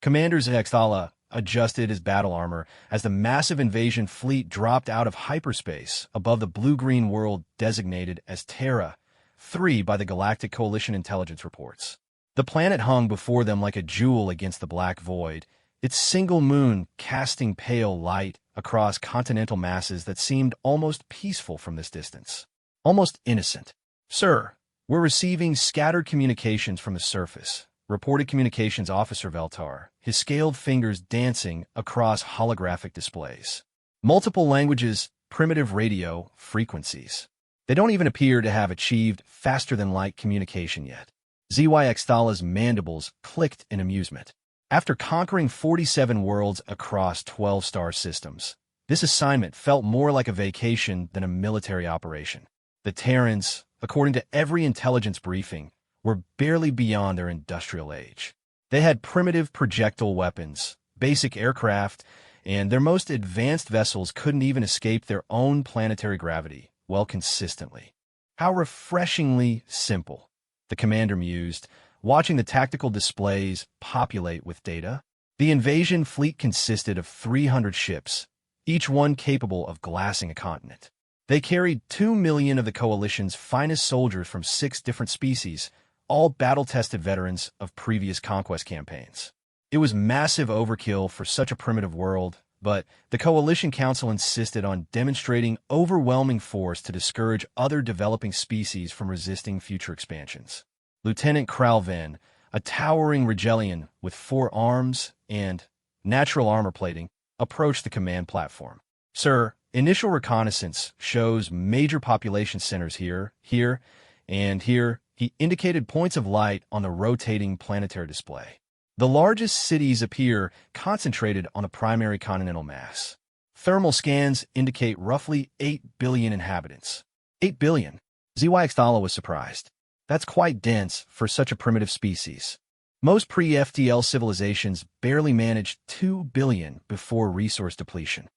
Commander Zextala adjusted his battle armor as the massive invasion fleet dropped out of hyperspace above the blue-green world designated as Terra 3 by the Galactic Coalition intelligence reports. The planet hung before them like a jewel against the black void, its single moon casting pale light across continental masses that seemed almost peaceful from this distance. Almost innocent. "Sir, we're receiving scattered communications from the surface," reported Communications Officer Veltar, his scaled fingers dancing across holographic displays. "Multiple languages, primitive radio frequencies. They don't even appear to have achieved faster-than-light communication yet." ZYXTala's mandibles clicked in amusement. After conquering 47 worlds across 12 star systems, this assignment felt more like a vacation than a military operation. The Terrans, according to every intelligence briefing, were barely beyond their industrial age. They had primitive projectile weapons, basic aircraft, and their most advanced vessels couldn't even escape their own planetary gravity, well, consistently. How refreshingly simple, the commander mused, watching the tactical displays populate with data. The invasion fleet consisted of 300 ships, each one capable of glassing a continent. They carried 2 million of the Coalition's finest soldiers from 6 different species, all battle-tested veterans of previous conquest campaigns. It was massive overkill for such a primitive world, but the Coalition Council insisted on demonstrating overwhelming force to discourage other developing species from resisting future expansions. Lieutenant Kralven, a towering Rigelian with 4 arms and natural armor plating, approached the command platform. "Sir, initial reconnaissance shows major population centers here, and here." He indicated points of light on the rotating planetary display. The largest cities appear concentrated on the primary continental mass. Thermal scans indicate roughly 8 billion inhabitants. 8 billion? ZYXTala was surprised. That's quite dense for such a primitive species. Most pre-FTL civilizations barely managed 2 billion before resource depletion.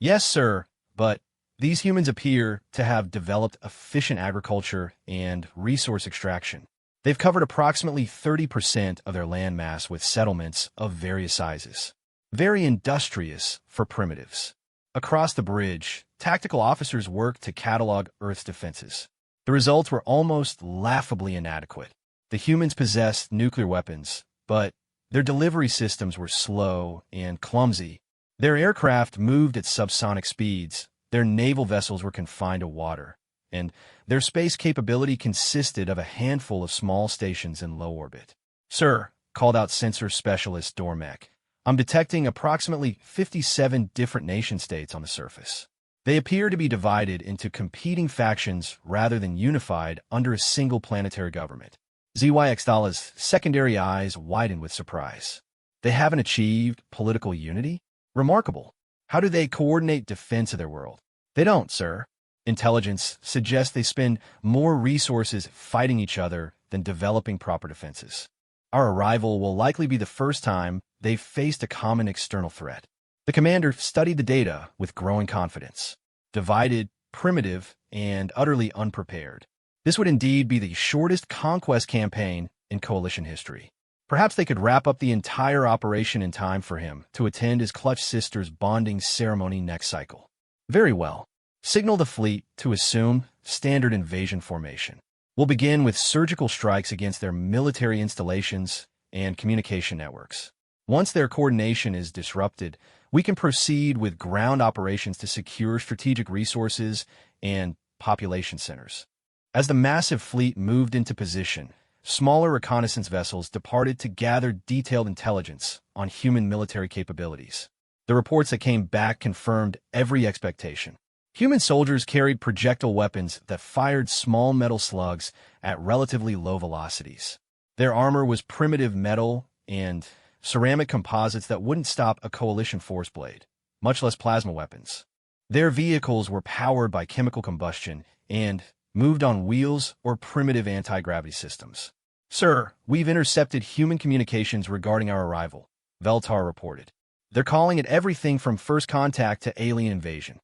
"Yes, sir, but these humans appear to have developed efficient agriculture and resource extraction. They've covered approximately 30% of their landmass with settlements of various sizes. Very industrious for primitives." Across the bridge, tactical officers worked to catalog Earth's defenses. The results were almost laughably inadequate. The humans possessed nuclear weapons, but their delivery systems were slow and clumsy. Their aircraft moved at subsonic speeds. Their naval vessels were confined to water, and their space capability consisted of a handful of small stations in low orbit. "Sir," called out sensor specialist Dormek, "I'm detecting approximately 57 different nation-states on the surface. They appear to be divided into competing factions rather than unified under a single planetary government." ZYXTala's secondary eyes widened with surprise. "They haven't achieved political unity? Remarkable. How do they coordinate defense of their world?" "They don't, sir. Intelligence suggests they spend more resources fighting each other than developing proper defenses. Our arrival will likely be the first time they've faced a common external threat." The commander studied the data with growing confidence. Divided, primitive, and utterly unprepared. This would indeed be the shortest conquest campaign in Coalition history. Perhaps they could wrap up the entire operation in time for him to attend his clutch sister's bonding ceremony next cycle. "Very well. Signal the fleet to assume standard invasion formation. We'll begin with surgical strikes against their military installations and communication networks. Once their coordination is disrupted, we can proceed with ground operations to secure strategic resources and population centers." As the massive fleet moved into position, smaller reconnaissance vessels departed to gather detailed intelligence on human military capabilities. The reports that came back confirmed every expectation. Human soldiers carried projectile weapons that fired small metal slugs at relatively low velocities. Their armor was primitive metal and ceramic composites that wouldn't stop a coalition force blade, much less plasma weapons. Their vehicles were powered by chemical combustion and moved on wheels or primitive anti-gravity systems. "Sir, we've intercepted human communications regarding our arrival," Veltar reported. "They're calling it everything from first contact to alien invasion.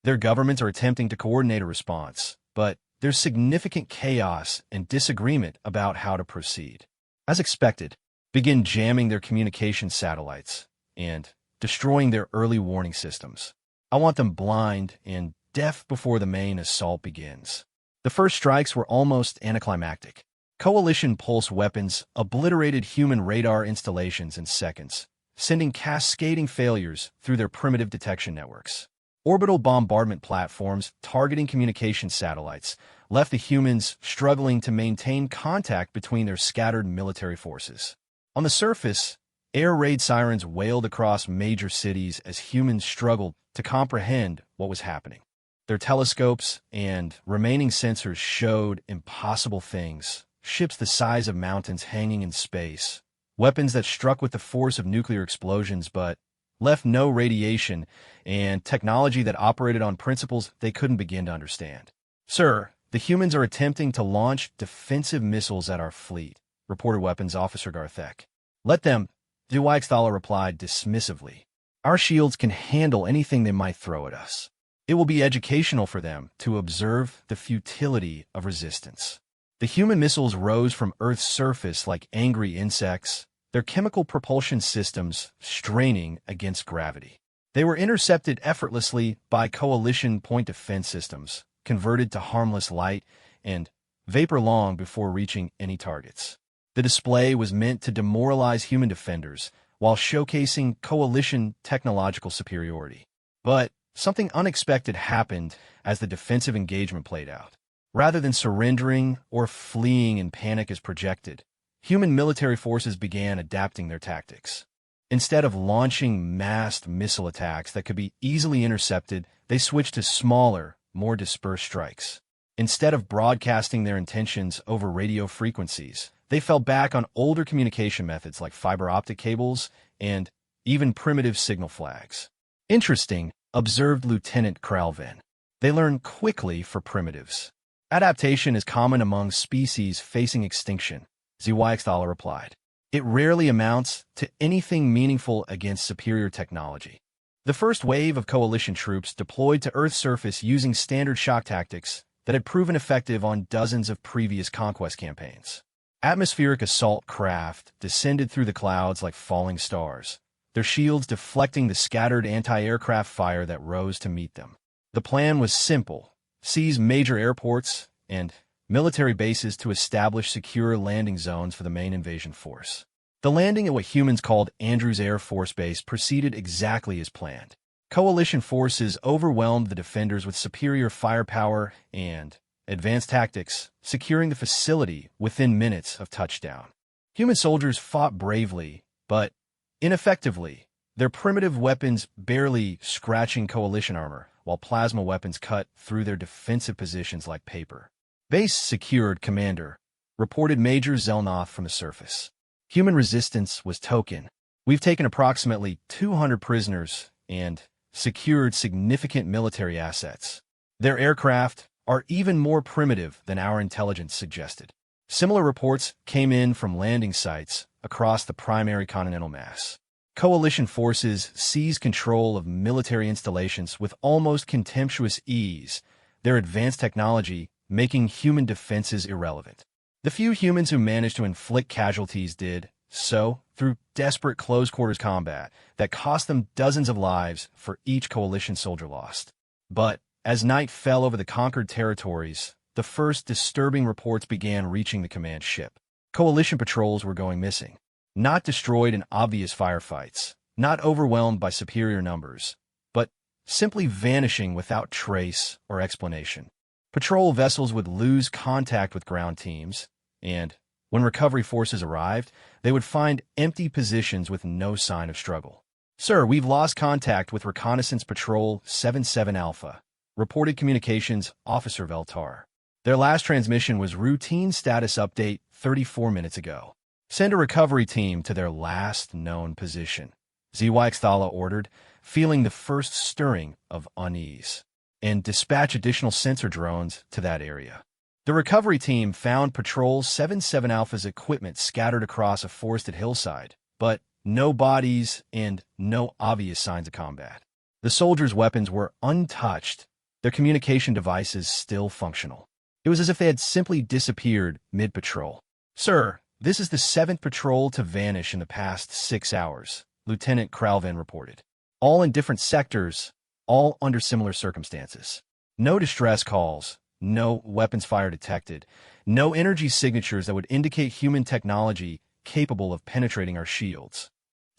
Their governments are attempting to coordinate a response, but there's significant chaos and disagreement about how to proceed." As expected, begin jamming their communication satellites and destroying their early warning systems. I want them blind and deaf before the main assault begins. The first strikes were almost anticlimactic. Coalition pulse weapons obliterated human radar installations in seconds, sending cascading failures through their primitive detection networks. Orbital bombardment platforms targeting communication satellites left the humans struggling to maintain contact between their scattered military forces. On the surface, air raid sirens wailed across major cities as humans struggled to comprehend what was happening. Their telescopes and remaining sensors showed impossible things, ships the size of mountains hanging in space, weapons that struck with the force of nuclear explosions but left no radiation, and technology that operated on principles they couldn't begin to understand. "Sir, the humans are attempting to launch defensive missiles at our fleet," reported Weapons Officer Garthek. "Let them," Zewixthala replied dismissively. "Our shields can handle anything they might throw at us. It will be educational for them to observe the futility of resistance." The human missiles rose from Earth's surface like angry insects, their chemical propulsion systems straining against gravity. They were intercepted effortlessly by coalition point defense systems, converted to harmless light and vapor long before reaching any targets. The display was meant to demoralize human defenders while showcasing coalition technological superiority. But something unexpected happened as the defensive engagement played out. Rather than surrendering or fleeing in panic as projected, human military forces began adapting their tactics. Instead of launching massed missile attacks that could be easily intercepted, they switched to smaller, more dispersed strikes. Instead of broadcasting their intentions over radio frequencies, they fell back on older communication methods like fiber optic cables and even primitive signal flags. "Interesting," observed Lieutenant Kralvin. "They learn quickly for primitives. Adaptation is common among species facing extinction," Zewixthala replied. "It rarely amounts to anything meaningful against superior technology." The first wave of coalition troops deployed to Earth's surface using standard shock tactics that had proven effective on dozens of previous conquest campaigns. Atmospheric assault craft descended through the clouds like falling stars, their shields deflecting the scattered anti-aircraft fire that rose to meet them. The plan was simple: seize major airports and military bases to establish secure landing zones for the main invasion force. The landing at what humans called Andrews Air Force Base proceeded exactly as planned. Coalition forces overwhelmed the defenders with superior firepower and advanced tactics, securing the facility within minutes of touchdown. Human soldiers fought bravely, but ineffectively, their primitive weapons barely scratching coalition armor, while plasma weapons cut through their defensive positions like paper. "Base secured, Commander," reported Major Zelnoth from the surface. "Human resistance was token. We've taken approximately 200 prisoners and secured significant military assets. Their aircraft are even more primitive than our intelligence suggested." Similar reports came in from landing sites across the primary continental mass. Coalition forces seized control of military installations with almost contemptuous ease, their advanced technology making human defenses irrelevant. The few humans who managed to inflict casualties did so through desperate close-quarters combat that cost them dozens of lives for each coalition soldier lost. But as night fell over the conquered territories, the first disturbing reports began reaching the command ship. Coalition patrols were going missing. Not destroyed in obvious firefights, not overwhelmed by superior numbers, but simply vanishing without trace or explanation. Patrol vessels would lose contact with ground teams, and when recovery forces arrived, they would find empty positions with no sign of struggle. "Sir, we've lost contact with Reconnaissance Patrol 77 Alpha," reported Communications Officer Veltar. "Their last transmission was routine status update 34 minutes ago. Send a recovery team to their last known position," Zewixthala ordered, feeling the first stirring of unease. "And dispatch additional sensor drones to that area." The recovery team found Patrol 77 Alpha's equipment scattered across a forested hillside, but no bodies and no obvious signs of combat. The soldiers' weapons were untouched, their communication devices still functional. It was as if they had simply disappeared mid-patrol. "Sir, This is the seventh patrol to vanish in the past 6 hours, Lieutenant Kralvin reported. All in different sectors, all under similar circumstances. No distress calls, no weapons fire detected, no energy signatures that would indicate human technology capable of penetrating our shields.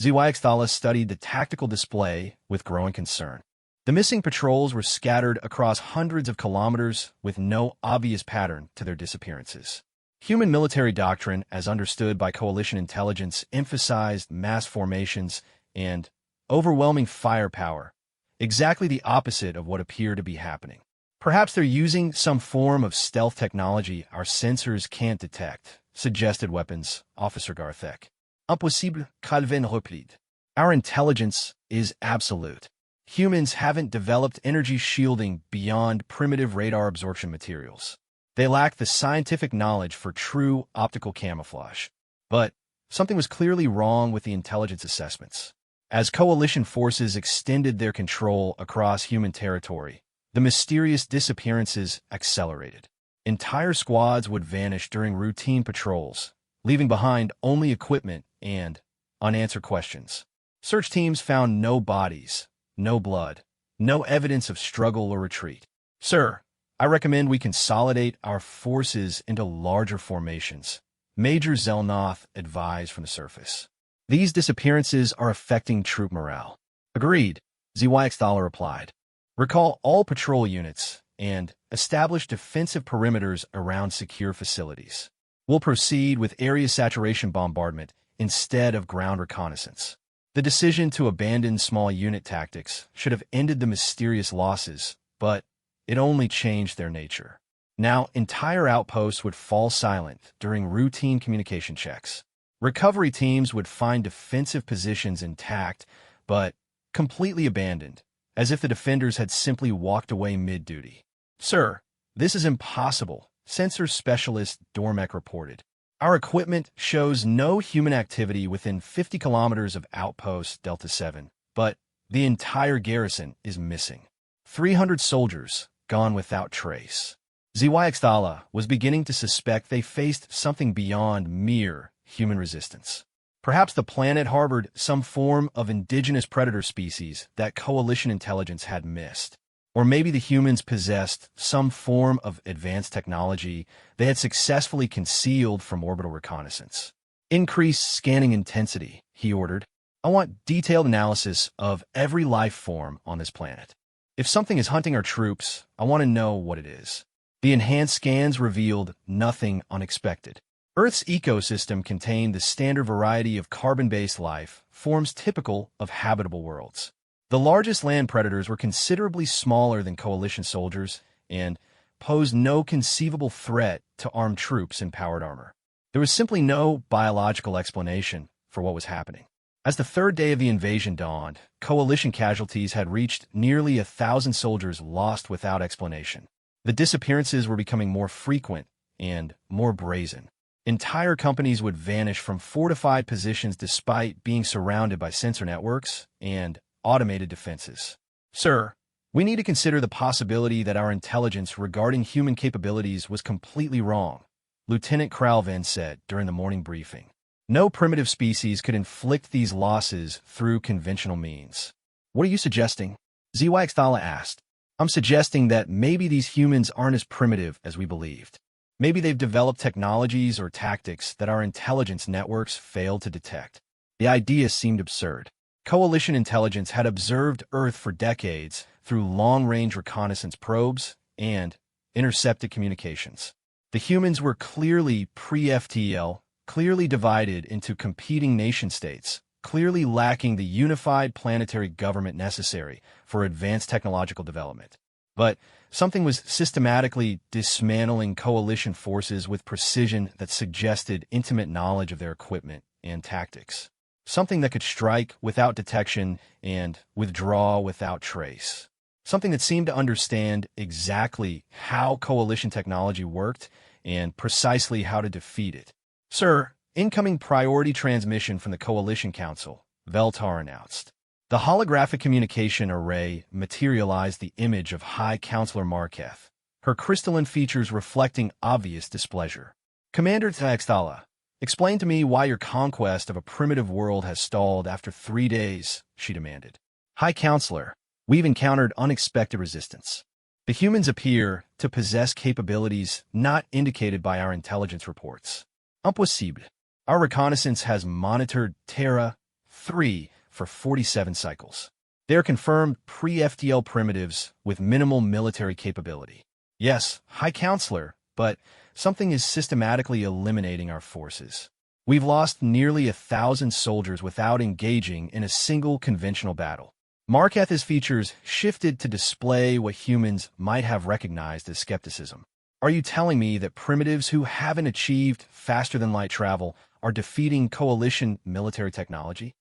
HFY studied the tactical display with growing concern. The missing patrols were scattered across hundreds of kilometers with no obvious pattern to their disappearances. Human military doctrine, as understood by coalition intelligence, emphasized mass formations and overwhelming firepower, exactly the opposite of what appeared to be happening. Perhaps they're using some form of stealth technology our sensors can't detect, suggested Weapons Officer Garthek. Impossible, Calvin replied. Our intelligence is absolute. Humans haven't developed energy shielding beyond primitive radar absorption materials. They lack the scientific knowledge for true optical camouflage. But something was clearly wrong with the intelligence assessments. As coalition forces extended their control across human territory, the mysterious disappearances accelerated. Entire squads would vanish during routine patrols, leaving behind only equipment and unanswered questions. Search teams found no bodies, no blood, no evidence of struggle or retreat. Sir, I recommend we consolidate our forces into larger formations, Major Zelnoth advised from the surface. These disappearances are affecting troop morale. Agreed, HFY replied. Recall all patrol units and establish defensive perimeters around secure facilities. We'll proceed with area saturation bombardment instead of ground reconnaissance. The decision to abandon small unit tactics should have ended the mysterious losses, but it only changed their nature. Now, entire outposts would fall silent during routine communication checks. Recovery teams would find defensive positions intact, but completely abandoned, as if the defenders had simply walked away mid-duty. Sir, this is impossible, sensor specialist Dormek reported. Our equipment shows no human activity within 50 kilometers of outpost Delta 7, but the entire garrison is missing. 300 soldiers gone without trace. HFY was beginning to suspect they faced something beyond mere human resistance. Perhaps the planet harbored some form of indigenous predator species that coalition intelligence had missed. Or maybe the humans possessed some form of advanced technology they had successfully concealed from orbital reconnaissance. Increase scanning intensity, he ordered. I want detailed analysis of every life form on this planet. If something is hunting our troops, I want to know what it is. The enhanced scans revealed nothing unexpected. Earth's ecosystem contained the standard variety of carbon-based life, forms typical of habitable worlds. The largest land predators were considerably smaller than coalition soldiers and posed no conceivable threat to armed troops in powered armor. There was simply no biological explanation for what was happening. As the third day of the invasion dawned, coalition casualties had reached nearly 1,000 soldiers lost without explanation. The disappearances were becoming more frequent and more brazen. Entire companies would vanish from fortified positions despite being surrounded by sensor networks and automated defenses. Sir, we need to consider the possibility that our intelligence regarding human capabilities was completely wrong, Lieutenant Kralvin said during the morning briefing. No primitive species could inflict these losses through conventional means. What are you suggesting? HFY asked. I'm suggesting that maybe these humans aren't as primitive as we believed. Maybe they've developed technologies or tactics that our intelligence networks failed to detect. The idea seemed absurd. Coalition intelligence had observed Earth for decades through long-range reconnaissance probes and intercepted communications. The humans were clearly pre-FTL, clearly divided into competing nation-states, clearly lacking the unified planetary government necessary for advanced technological development. But something was systematically dismantling coalition forces with precision that suggested intimate knowledge of their equipment and tactics. Something that could strike without detection and withdraw without trace. Something that seemed to understand exactly how coalition technology worked and precisely how to defeat it. Sir, incoming priority transmission from the Coalition Council, Veltar announced. The holographic communication array materialized the image of High Counselor Marketh, her crystalline features reflecting obvious displeasure. Commander Thaxtala, Explain to me why your conquest of a primitive world has stalled after 3 days, she demanded. High Counselor, we've encountered unexpected resistance. The humans appear to possess capabilities not indicated by our intelligence reports. Impossible. Our reconnaissance has monitored Terra 3 for 47 cycles. They are confirmed pre-FTL primitives with minimal military capability. Yes, High Counselor, but something is systematically eliminating our forces. We've lost nearly 1,000 soldiers without engaging in a single conventional battle. Marketh's features shifted to display what humans might have recognized as skepticism. Are you telling me that primitives who haven't achieved faster-than-light travel are defeating coalition military technology?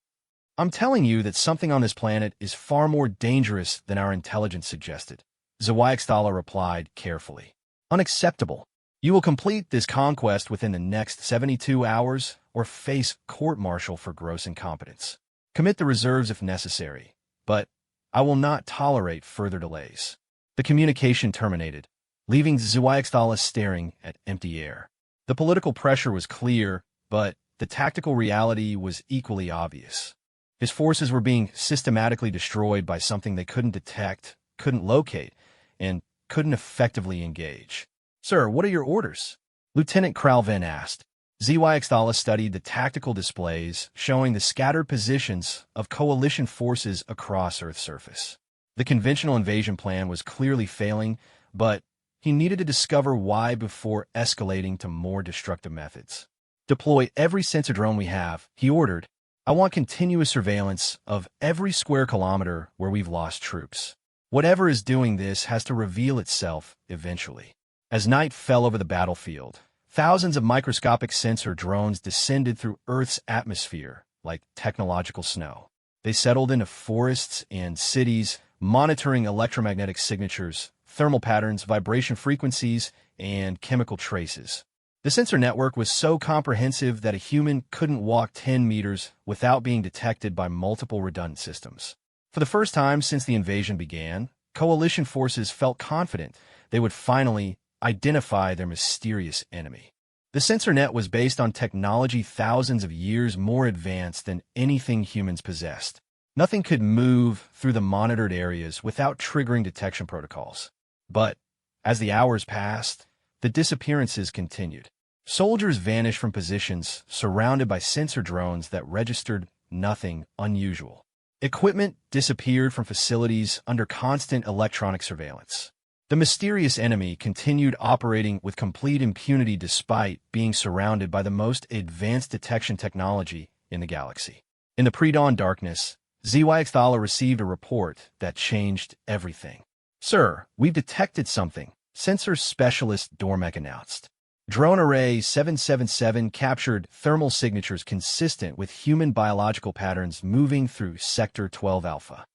I'm telling you that something on this planet is far more dangerous than our intelligence suggested. Zawaiakstala replied carefully. Unacceptable. You will complete this conquest within the next 72 hours or face court-martial for gross incompetence. Commit the reserves if necessary, but I will not tolerate further delays. The communication terminated, leaving Zawaiakstala staring at empty air. The political pressure was clear, but the tactical reality was equally obvious. His forces were being systematically destroyed by something they couldn't detect, couldn't locate, and couldn't effectively engage. Sir, what are your orders? Lieutenant Kralven asked. Zawaiakstala studied the tactical displays showing the scattered positions of coalition forces across Earth's surface. The conventional invasion plan was clearly failing, but he needed to discover why before escalating to more destructive methods. Deploy every sensor drone we have, he ordered. I want continuous surveillance of every square kilometer where we've lost troops. Whatever is doing this has to reveal itself eventually. As night fell over the battlefield, thousands of microscopic sensor drones descended through Earth's atmosphere like technological snow. They settled into forests and cities, monitoring electromagnetic signatures, thermal patterns, vibration frequencies, and chemical traces. The sensor network was so comprehensive that a human couldn't walk 10 meters without being detected by multiple redundant systems. For the first time since the invasion began, coalition forces felt confident they would finally identify their mysterious enemy. The sensor net was based on technology thousands of years more advanced than anything humans possessed. Nothing could move through the monitored areas without triggering detection protocols. But as the hours passed, the disappearances continued. Soldiers vanished from positions surrounded by sensor drones that registered nothing unusual. Equipment disappeared from facilities under constant electronic surveillance. The mysterious enemy continued operating with complete impunity despite being surrounded by the most advanced detection technology in the galaxy. In the pre-dawn darkness, Zawaiakstala received a report that changed everything. Sir, we've detected something, Sensor Specialist Dormek announced. Drone Array 777 captured thermal signatures consistent with human biological patterns moving through Sector 12 Alpha.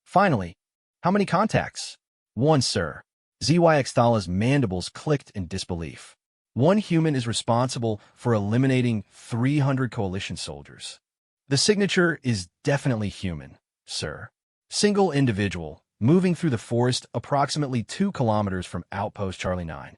Finally, how many contacts? One, sir. Zawaiakstala's mandibles clicked in disbelief. One human is responsible for eliminating 300 coalition soldiers. The signature is definitely human, sir. Single individual, moving through the forest approximately 2 kilometers from Outpost Charlie 9.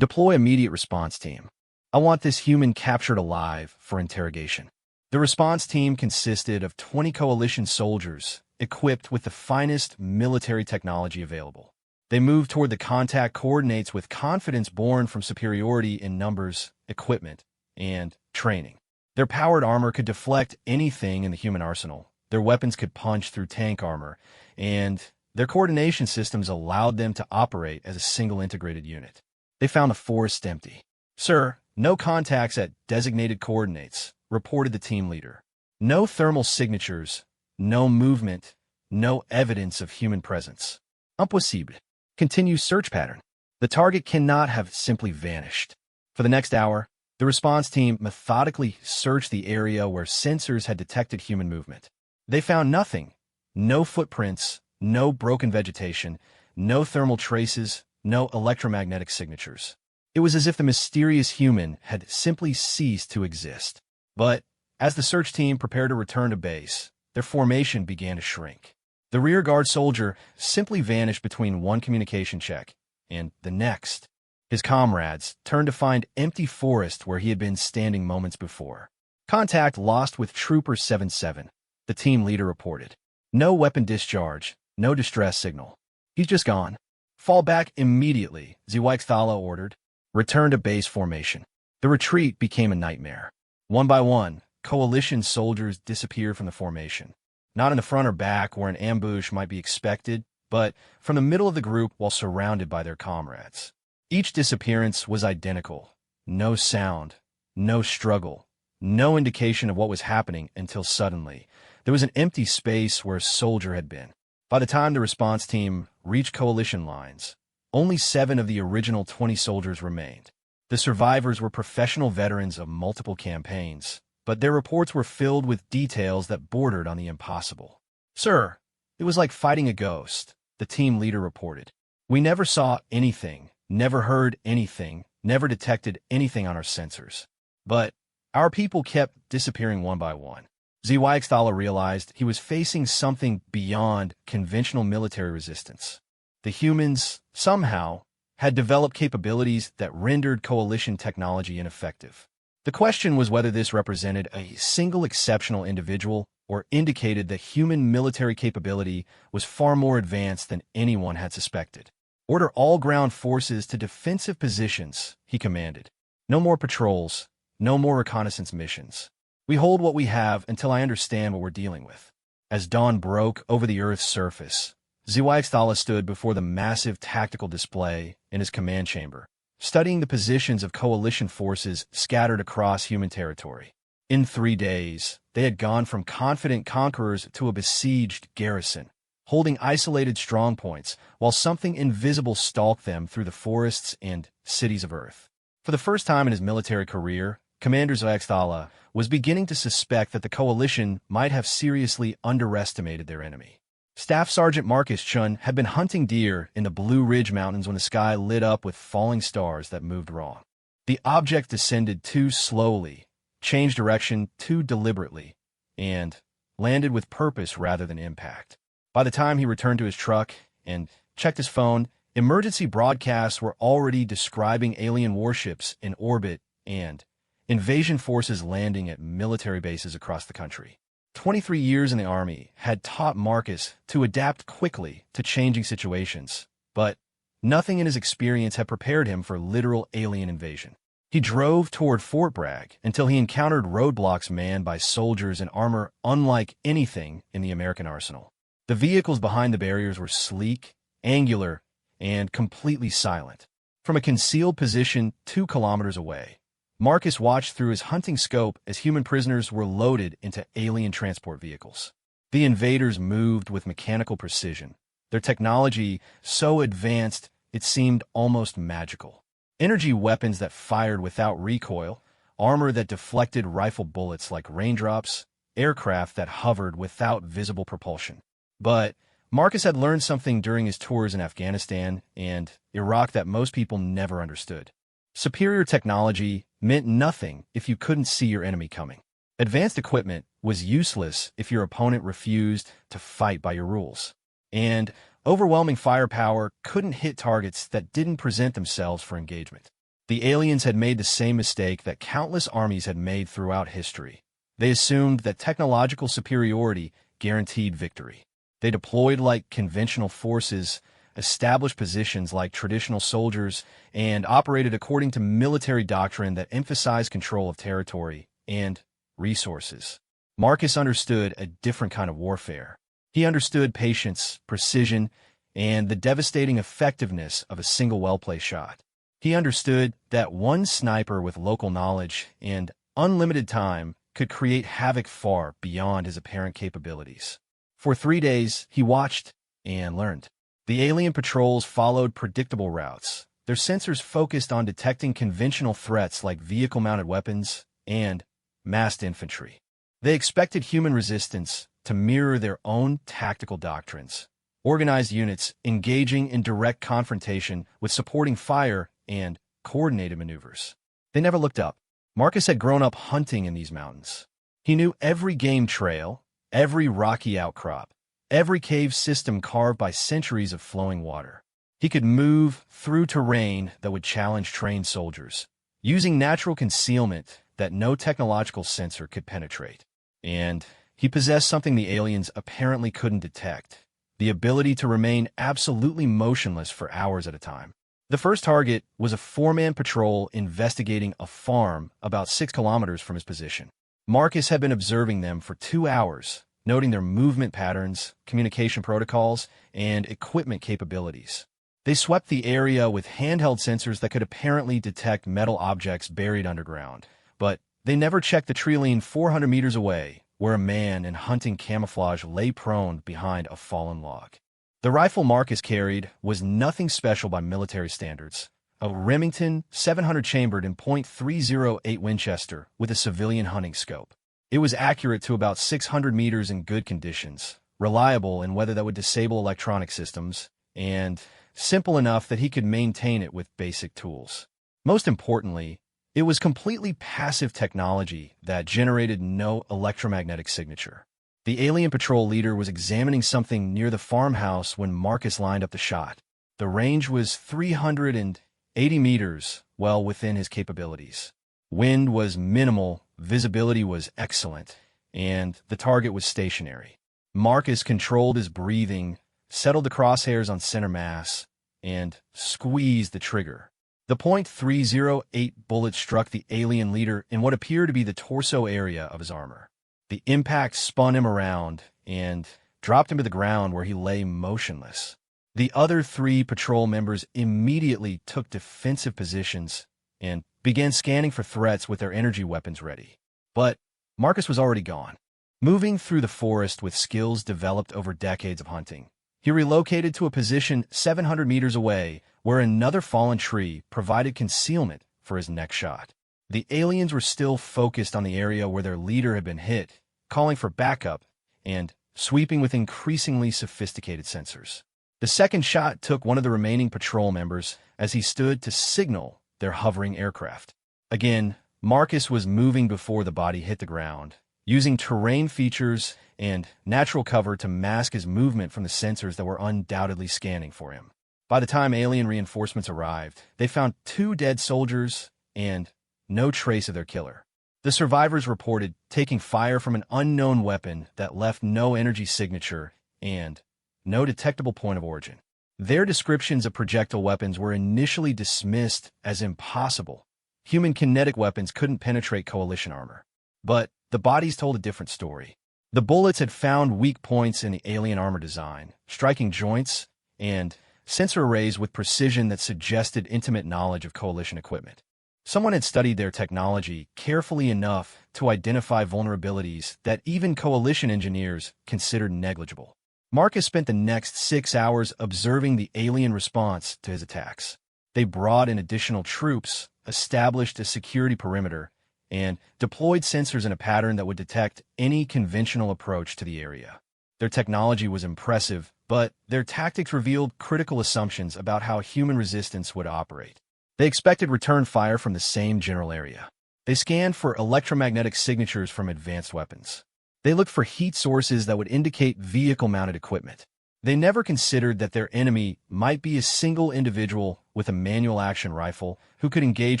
Deploy immediate response team. I want this human captured alive for interrogation. The response team consisted of 20 coalition soldiers equipped with the finest military technology available. They moved toward the contact coordinates with confidence born from superiority in numbers, equipment, and training. Their powered armor could deflect anything in the human arsenal. Their weapons could punch through tank armor, and their coordination systems allowed them to operate as a single integrated unit. They found the forest empty. Sir, no contacts at designated coordinates, reported the team leader. No thermal signatures, no movement, no evidence of human presence. Impossible. Continue search pattern. The target cannot have simply vanished. For the next hour, the response team methodically searched the area where sensors had detected human movement. They found nothing. No footprints, no broken vegetation, no thermal traces, no electromagnetic signatures. It was as if the mysterious human had simply ceased to exist. But as the search team prepared to return to base, their formation began to shrink. The rearguard soldier simply vanished between one communication check and the next. His comrades turned to find empty forest where he had been standing moments before. Contact lost with Trooper 77, the team leader reported. No weapon discharge, no distress signal. He's just gone. Fall back immediately, Zweichsthala ordered. Return to base formation. The retreat became a nightmare. One by one, coalition soldiers disappeared from the formation. Not in the front or back where an ambush might be expected, but from the middle of the group while surrounded by their comrades. Each disappearance was identical. No sound, no struggle, no indication of what was happening until suddenly, there was an empty space where a soldier had been. By the time the response team reached coalition lines, only 7 of the original 20 soldiers remained. The survivors were professional veterans of multiple campaigns, but their reports were filled with details that bordered on the impossible. Sir, it was like fighting a ghost, the team leader reported. We never saw anything, never heard anything, never detected anything on our sensors. But our people kept disappearing one by one. Zweichsthala realized he was facing something beyond conventional military resistance. The humans, somehow, had developed capabilities that rendered coalition technology ineffective. The question was whether this represented a single exceptional individual or indicated that human military capability was far more advanced than anyone had suspected. Order all ground forces to defensive positions, he commanded. No more patrols, no more reconnaissance missions. We hold what we have until I understand what we're dealing with. As dawn broke over the Earth's surface, Zweichsthala stood before the massive tactical display in his command chamber, studying the positions of coalition forces scattered across human territory. In 3 days, they had gone from confident conquerors to a besieged garrison, holding isolated strongpoints while something invisible stalked them through the forests and cities of Earth. For the first time in his military career, Commander Zweichsthala was beginning to suspect that the coalition might have seriously underestimated their enemy. Staff Sergeant Marcus Chun had been hunting deer in the Blue Ridge Mountains when the sky lit up with falling stars that moved wrong. The object descended too slowly, changed direction too deliberately, and landed with purpose rather than impact. By the time he returned to his truck and checked his phone, emergency broadcasts were already describing alien warships in orbit and invasion forces landing at military bases across the country. 23 years in the Army had taught Marcus to adapt quickly to changing situations, but nothing in his experience had prepared him for literal alien invasion. He drove toward Fort Bragg until he encountered roadblocks manned by soldiers in armor unlike anything in the American arsenal. The vehicles behind the barriers were sleek, angular, and completely silent. From a concealed position 2 kilometers away, Marcus watched through his hunting scope as human prisoners were loaded into alien transport vehicles. The invaders moved with mechanical precision, their technology so advanced it seemed almost magical. Energy weapons that fired without recoil, armor that deflected rifle bullets like raindrops, aircraft that hovered without visible propulsion. But Marcus had learned something during his tours in Afghanistan and Iraq that most people never understood. Superior technology meant nothing if you couldn't see your enemy coming. Advanced equipment was useless if your opponent refused to fight by your rules. And overwhelming firepower couldn't hit targets that didn't present themselves for engagement. The aliens had made the same mistake that countless armies had made throughout history. They assumed that technological superiority guaranteed victory. They deployed like conventional forces, established positions like traditional soldiers, and operated according to military doctrine that emphasized control of territory and resources. Marcus understood a different kind of warfare. He understood patience, precision, and the devastating effectiveness of a single well-placed shot. He understood that one sniper with local knowledge and unlimited time could create havoc far beyond his apparent capabilities. For 3 days, he watched and learned. The alien patrols followed predictable routes. Their sensors focused on detecting conventional threats like vehicle-mounted weapons and massed infantry. They expected human resistance to mirror their own tactical doctrines. Organized units engaging in direct confrontation with supporting fire and coordinated maneuvers. They never looked up. Marcus had grown up hunting in these mountains. He knew every game trail, every rocky outcrop, every cave system carved by centuries of flowing water. He could move through terrain that would challenge trained soldiers, using natural concealment that no technological sensor could penetrate. And he possessed something the aliens apparently couldn't detect: the ability to remain absolutely motionless for hours at a time. The first target was a four-man patrol investigating a farm about 6 kilometers from his position. Marcus had been observing them for 2 hours, noting their movement patterns, communication protocols, and equipment capabilities. They swept the area with handheld sensors that could apparently detect metal objects buried underground, but they never checked the tree line 400 meters away, where a man in hunting camouflage lay prone behind a fallen log. The rifle Marcus carried was nothing special by military standards: a Remington 700 chambered in .308 Winchester with a civilian hunting scope. It was accurate to about 600 meters in good conditions, reliable in weather that would disable electronic systems, and simple enough that he could maintain it with basic tools. Most importantly, it was completely passive technology that generated no electromagnetic signature. The alien patrol leader was examining something near the farmhouse when Marcus lined up the shot. The range was 380 meters, well within his capabilities. Wind was minimal, visibility was excellent, and the target was stationary. Marcus controlled his breathing, settled the crosshairs on center mass, and squeezed the trigger. The .308 bullet struck the alien leader in what appeared to be the torso area of his armor. The impact spun him around and dropped him to the ground, where he lay motionless. The other 3 patrol members immediately took defensive positions and began scanning for threats with their energy weapons ready. But Marcus was already gone. Moving through the forest with skills developed over decades of hunting, he relocated to a position 700 meters away, where another fallen tree provided concealment for his next shot. The aliens were still focused on the area where their leader had been hit, calling for backup and sweeping with increasingly sophisticated sensors. The second shot took one of the remaining patrol members as he stood to signal their hovering aircraft. Again, Marcus was moving before the body hit the ground, using terrain features and natural cover to mask his movement from the sensors that were undoubtedly scanning for him. By the time alien reinforcements arrived, they found 2 dead soldiers and no trace of their killer. The survivors reported taking fire from an unknown weapon that left no energy signature and no detectable point of origin. Their descriptions of projectile weapons were initially dismissed as impossible. Human kinetic weapons couldn't penetrate coalition armor. But the bodies told a different story. The bullets had found weak points in the alien armor design, striking joints and sensor arrays with precision that suggested intimate knowledge of coalition equipment. Someone had studied their technology carefully enough to identify vulnerabilities that even coalition engineers considered negligible. Marcus spent the next 6 hours observing the alien response to his attacks. They brought in additional troops, established a security perimeter, and deployed sensors in a pattern that would detect any conventional approach to the area. Their technology was impressive, but their tactics revealed critical assumptions about how human resistance would operate. They expected return fire from the same general area. They scanned for electromagnetic signatures from advanced weapons. They looked for heat sources that would indicate vehicle-mounted equipment. They never considered that their enemy might be a single individual with a manual action rifle who could engage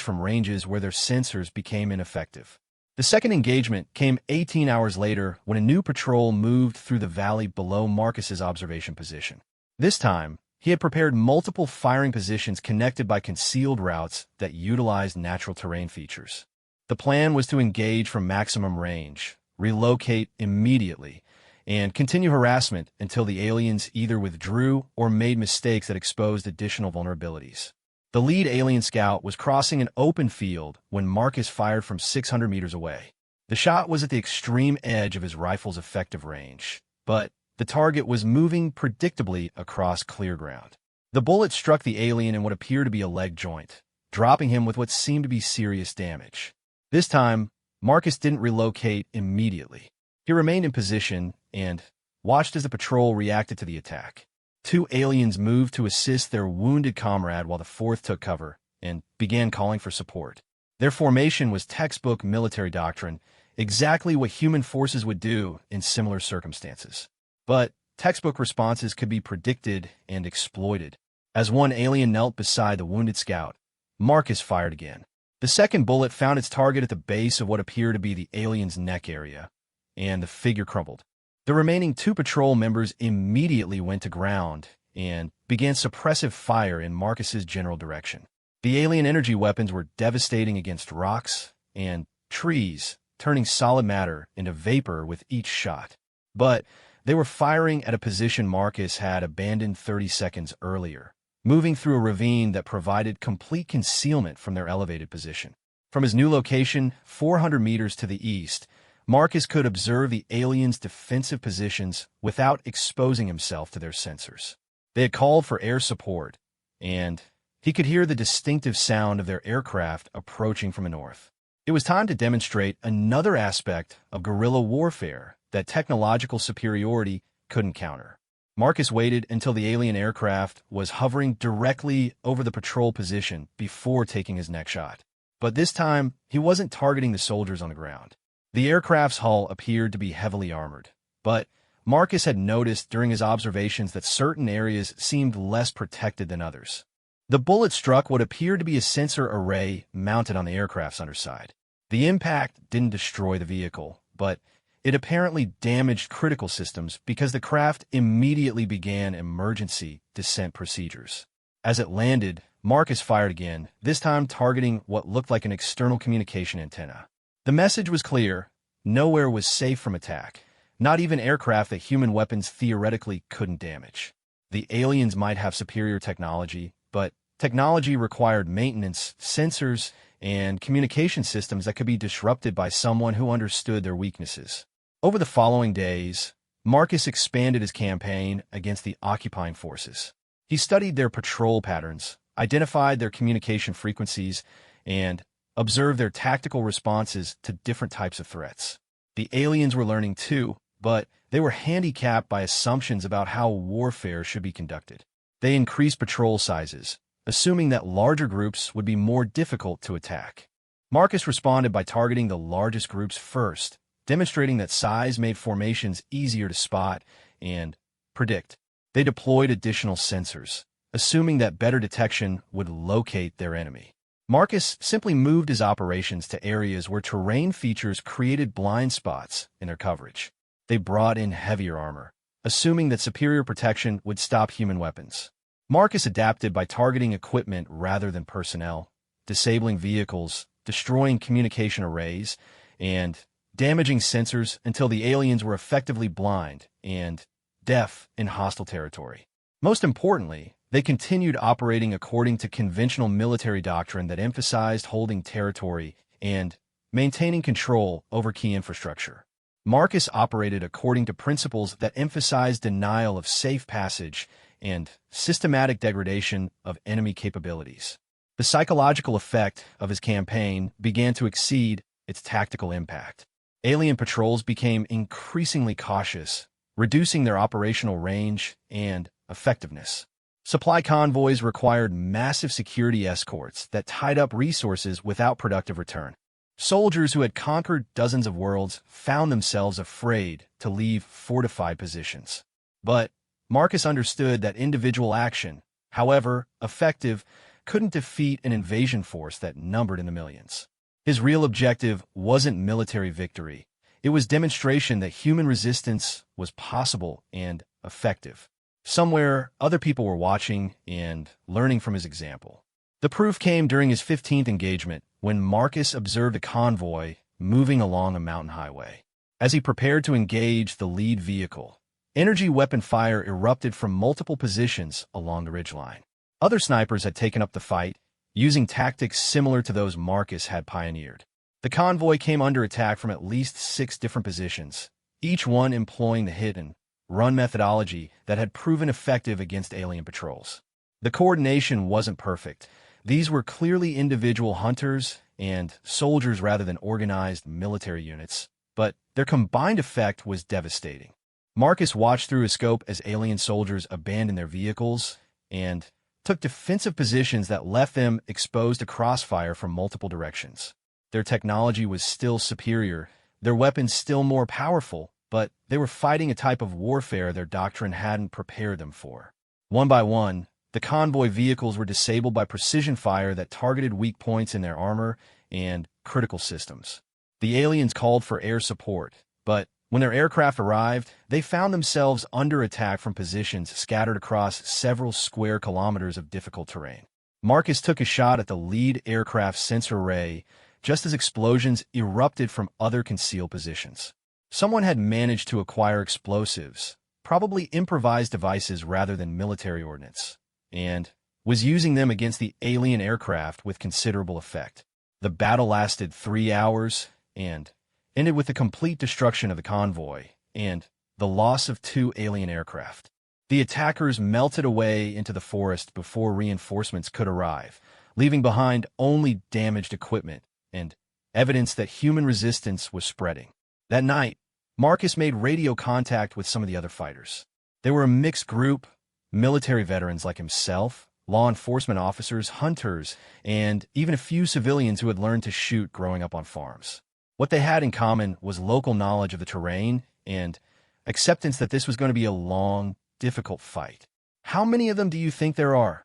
from ranges where their sensors became ineffective. The second engagement came 18 hours later when a new patrol moved through the valley below Marcus's observation position. This time, he had prepared multiple firing positions connected by concealed routes that utilized natural terrain features. The plan was to engage from maximum range, relocate immediately, and continue harassment until the aliens either withdrew or made mistakes that exposed additional vulnerabilities. The lead alien scout was crossing an open field when Marcus fired from 600 meters away. The shot was at the extreme edge of his rifle's effective range, but the target was moving predictably across clear ground. The bullet struck the alien in what appeared to be a leg joint, dropping him with what seemed to be serious damage. This time, Marcus didn't relocate immediately. He remained in position and watched as the patrol reacted to the attack. 2 aliens moved to assist their wounded comrade while the 4th took cover and began calling for support. Their formation was textbook military doctrine, exactly what human forces would do in similar circumstances. But textbook responses could be predicted and exploited. As one alien knelt beside the wounded scout, Marcus fired again. The second bullet found its target at the base of what appeared to be the alien's neck area, and the figure crumpled. The remaining two patrol members immediately went to ground and began suppressive fire in Marcus's general direction. The alien energy weapons were devastating against rocks and trees, turning solid matter into vapor with each shot. But they were firing at a position Marcus had abandoned 30 seconds earlier, moving through a ravine that provided complete concealment from their elevated position. From his new location, 400 meters to the east, Marcus could observe the aliens' defensive positions without exposing himself to their sensors. They had called for air support, and he could hear the distinctive sound of their aircraft approaching from the north. It was time to demonstrate another aspect of guerrilla warfare that technological superiority couldn't counter. Marcus waited until the alien aircraft was hovering directly over the patrol position before taking his next shot. But this time, he wasn't targeting the soldiers on the ground. The aircraft's hull appeared to be heavily armored, but Marcus had noticed during his observations that certain areas seemed less protected than others. The bullet struck what appeared to be a sensor array mounted on the aircraft's underside. The impact didn't destroy the vehicle, but it apparently damaged critical systems because the craft immediately began emergency descent procedures. As it landed, Marcus fired again, this time targeting what looked like an external communication antenna. The message was clear: nowhere was safe from attack, not even aircraft that human weapons theoretically couldn't damage. The aliens might have superior technology, but technology required maintenance, sensors, and communication systems that could be disrupted by someone who understood their weaknesses. Over the following days, Marcus expanded his campaign against the occupying forces. He studied their patrol patterns, identified their communication frequencies, and observed their tactical responses to different types of threats. The aliens were learning too, but they were handicapped by assumptions about how warfare should be conducted. They increased patrol sizes, assuming that larger groups would be more difficult to attack. Marcus responded by targeting the largest groups first, demonstrating that size made formations easier to spot and predict. They deployed additional sensors, assuming that better detection would locate their enemy. Marcus simply moved his operations to areas where terrain features created blind spots in their coverage. They brought in heavier armor, assuming that superior protection would stop human weapons. Marcus adapted by targeting equipment rather than personnel, disabling vehicles, destroying communication arrays, and damaging sensors until the aliens were effectively blind and deaf in hostile territory. Most importantly, they continued operating according to conventional military doctrine that emphasized holding territory and maintaining control over key infrastructure. Marcus operated according to principles that emphasized denial of safe passage and systematic degradation of enemy capabilities. The psychological effect of his campaign began to exceed its tactical impact. Alien patrols became increasingly cautious, reducing their operational range and effectiveness. Supply convoys required massive security escorts that tied up resources without productive return. Soldiers who had conquered dozens of worlds found themselves afraid to leave fortified positions. But Marcus understood that individual action, however effective, couldn't defeat an invasion force that numbered in the millions. His real objective wasn't military victory. It was demonstration that human resistance was possible and effective. Somewhere, other people were watching and learning from his example. The proof came during his 15th engagement, when Marcus observed a convoy moving along a mountain highway. As he prepared to engage the lead vehicle, energy weapon fire erupted from multiple positions along the ridgeline. Other snipers had taken up the fight, using tactics similar to those Marcus had pioneered. The convoy came under attack from at least 6 different positions, each one employing the hit-and-run methodology that had proven effective against alien patrols. The coordination wasn't perfect. These were clearly individual hunters and soldiers rather than organized military units, but their combined effect was devastating. Marcus watched through his scope as alien soldiers abandoned their vehicles and took defensive positions that left them exposed to crossfire from multiple directions. Their technology was still superior, their weapons still more powerful, but they were fighting a type of warfare their doctrine hadn't prepared them for. One by one, The convoy vehicles were disabled by precision fire that targeted weak points in their armor and critical systems. The aliens called for air support, but when their aircraft arrived, they found themselves under attack from positions scattered across several square kilometers of difficult terrain. Marcus took a shot at the lead aircraft's sensor array just as explosions erupted from other concealed positions. Someone had managed to acquire explosives, probably improvised devices rather than military ordnance, and was using them against the alien aircraft with considerable effect. The battle lasted 3 hours and ended with the complete destruction of the convoy and the loss of 2 alien aircraft. The attackers melted away into the forest before reinforcements could arrive, leaving behind only damaged equipment and evidence that human resistance was spreading. That night, Marcus made radio contact with some of the other fighters. They were a mixed group: military veterans like himself, law enforcement officers, hunters, and even a few civilians who had learned to shoot growing up on farms. What they had in common was local knowledge of the terrain and acceptance that this was going to be a long, difficult fight. "How many of them do you think there are?"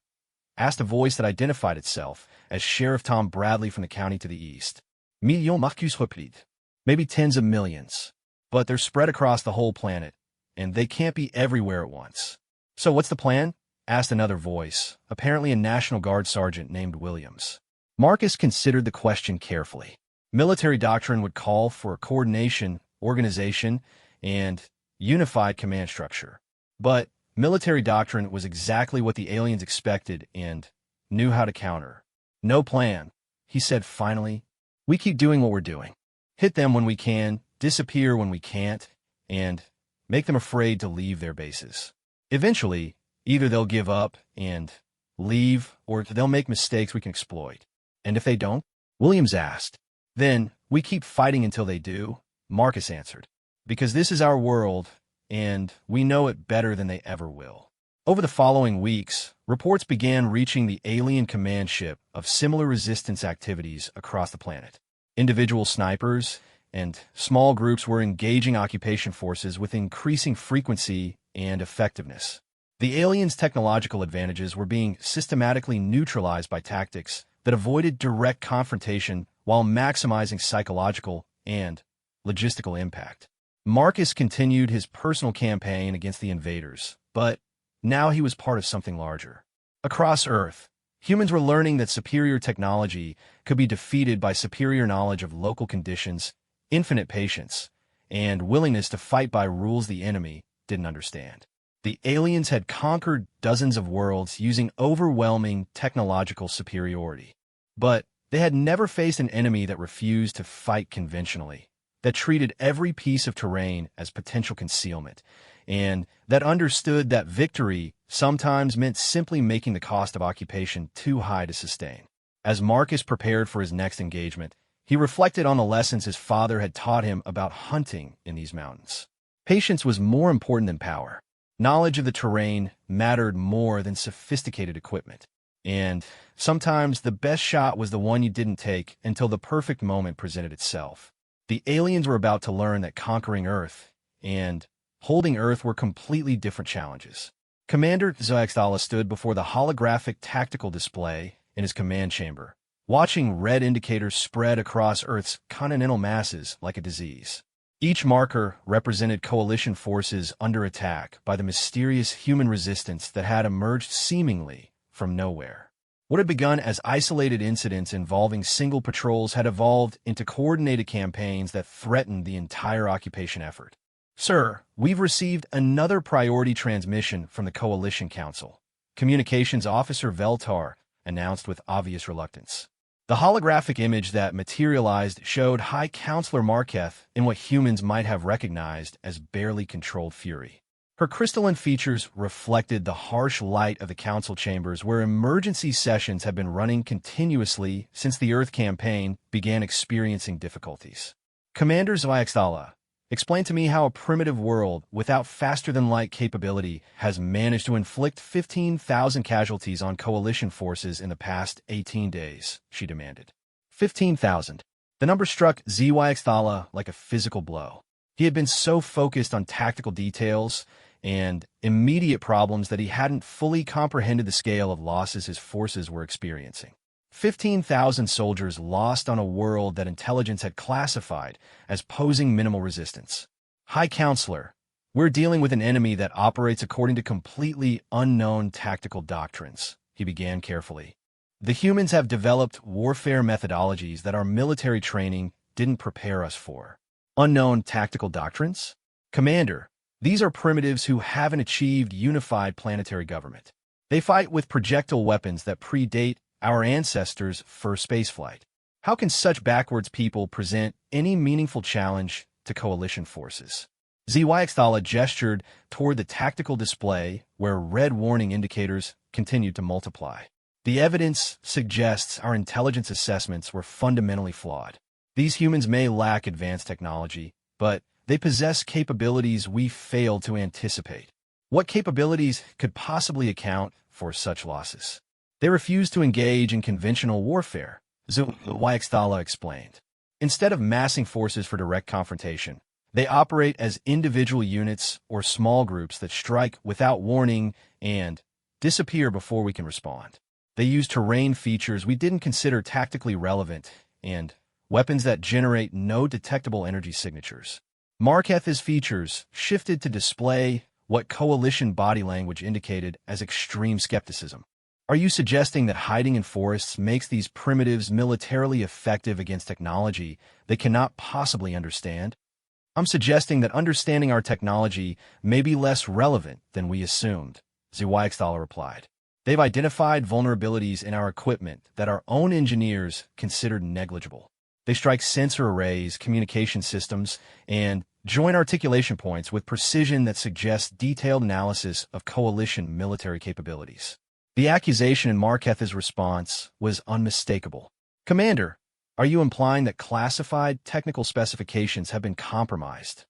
asked a voice that identified itself as Sheriff Tom Bradley from the county to the east. "Millions Marcus replied. Maybe tens of millions. But they're spread across the whole planet, and they can't be everywhere at once." "So what's the plan?" asked another voice, apparently a National Guard sergeant named Williams. Marcus considered the question carefully. Military doctrine would call for coordination, organization, and unified command structure. But military doctrine was exactly what the aliens expected and knew how to counter. "No plan," he said finally. "We keep doing what we're doing. Hit them when we can, disappear when we can't, and make them afraid to leave their bases. Eventually, either they'll give up and leave, or they'll make mistakes we can exploit." "And if they don't?" Williams asked. "Then we keep fighting until they do," Marcus answered. "Because this is our world, and we know it better than they ever will." Over the following weeks, reports began reaching the alien command ship of similar resistance activities across the planet. Individual snipers and small groups were engaging occupation forces with increasing frequency and effectiveness. The aliens' technological advantages were being systematically neutralized by tactics that avoided direct confrontation while maximizing psychological and logistical impact. Marcus continued his personal campaign against the invaders, but now he was part of something larger. Across Earth, humans were learning that superior technology could be defeated by superior knowledge of local conditions, infinite patience, and willingness to fight by rules the enemy didn't understand. The aliens had conquered dozens of worlds using overwhelming technological superiority. But they had never faced an enemy that refused to fight conventionally, that treated every piece of terrain as potential concealment, and that understood that victory sometimes meant simply making the cost of occupation too high to sustain. As Marcus prepared for his next engagement, he reflected on the lessons his father had taught him about hunting in these mountains. Patience was more important than power. Knowledge of the terrain mattered more than sophisticated equipment. And sometimes the best shot was the one you didn't take until the perfect moment presented itself. The aliens were about to learn that conquering Earth and holding Earth were completely different challenges. Commander HFY stood before the holographic tactical display in his command chamber, watching red indicators spread across Earth's continental masses like a disease. Each marker represented coalition forces under attack by the mysterious human resistance that had emerged seemingly from nowhere. What had begun as isolated incidents involving single patrols had evolved into coordinated campaigns that threatened the entire occupation effort. "Sir, we've received another priority transmission from the Coalition Council," Communications Officer Veltar announced with obvious reluctance. The holographic image that materialized showed High Counselor Marketh in what humans might have recognized as barely controlled fury. Her crystalline features reflected the harsh light of the council chambers where emergency sessions had been running continuously since the Earth campaign began experiencing difficulties. "Commander Zvyxdala, explain to me how a primitive world without faster-than-light capability has managed to inflict 15,000 casualties on coalition forces in the past 18 days, she demanded. 15,000. The number struck Zvyxdala like a physical blow. He had been so focused on tactical details and immediate problems that he hadn't fully comprehended the scale of losses his forces were experiencing. 15,000 soldiers lost on a world that intelligence had classified as posing minimal resistance. High Counselor, we're dealing with an enemy that operates according to completely unknown tactical doctrines, he began carefully. The humans have developed warfare methodologies that our military training didn't prepare us for. Unknown tactical doctrines? Commander, these are primitives who haven't achieved unified planetary government. They fight with projectile weapons that predate our ancestors' first spaceflight. How can such backwards people present any meaningful challenge to coalition forces? ZYXTALA gestured toward the tactical display where red warning indicators continued to multiply. The evidence suggests our intelligence assessments were fundamentally flawed. These humans may lack advanced technology, but they possess capabilities we failed to anticipate. What capabilities could possibly account for such losses? They refuse to engage in conventional warfare, ZYXTALA explained. Instead of massing forces for direct confrontation, they operate as individual units or small groups that strike without warning and disappear before we can respond. They use terrain features we didn't consider tactically relevant and weapons that generate no detectable energy signatures. Marketh's features shifted to display what coalition body language indicated as extreme skepticism. Are you suggesting that hiding in forests makes these primitives militarily effective against technology they cannot possibly understand? I'm suggesting that understanding our technology may be less relevant than we assumed, ZYXTALA replied. They've identified vulnerabilities in our equipment that our own engineers considered negligible. They strike sensor arrays, communication systems, and joint articulation points with precision that suggests detailed analysis of coalition military capabilities. The accusation in Marketh's response was unmistakable. Commander, are you implying that classified technical specifications have been compromised?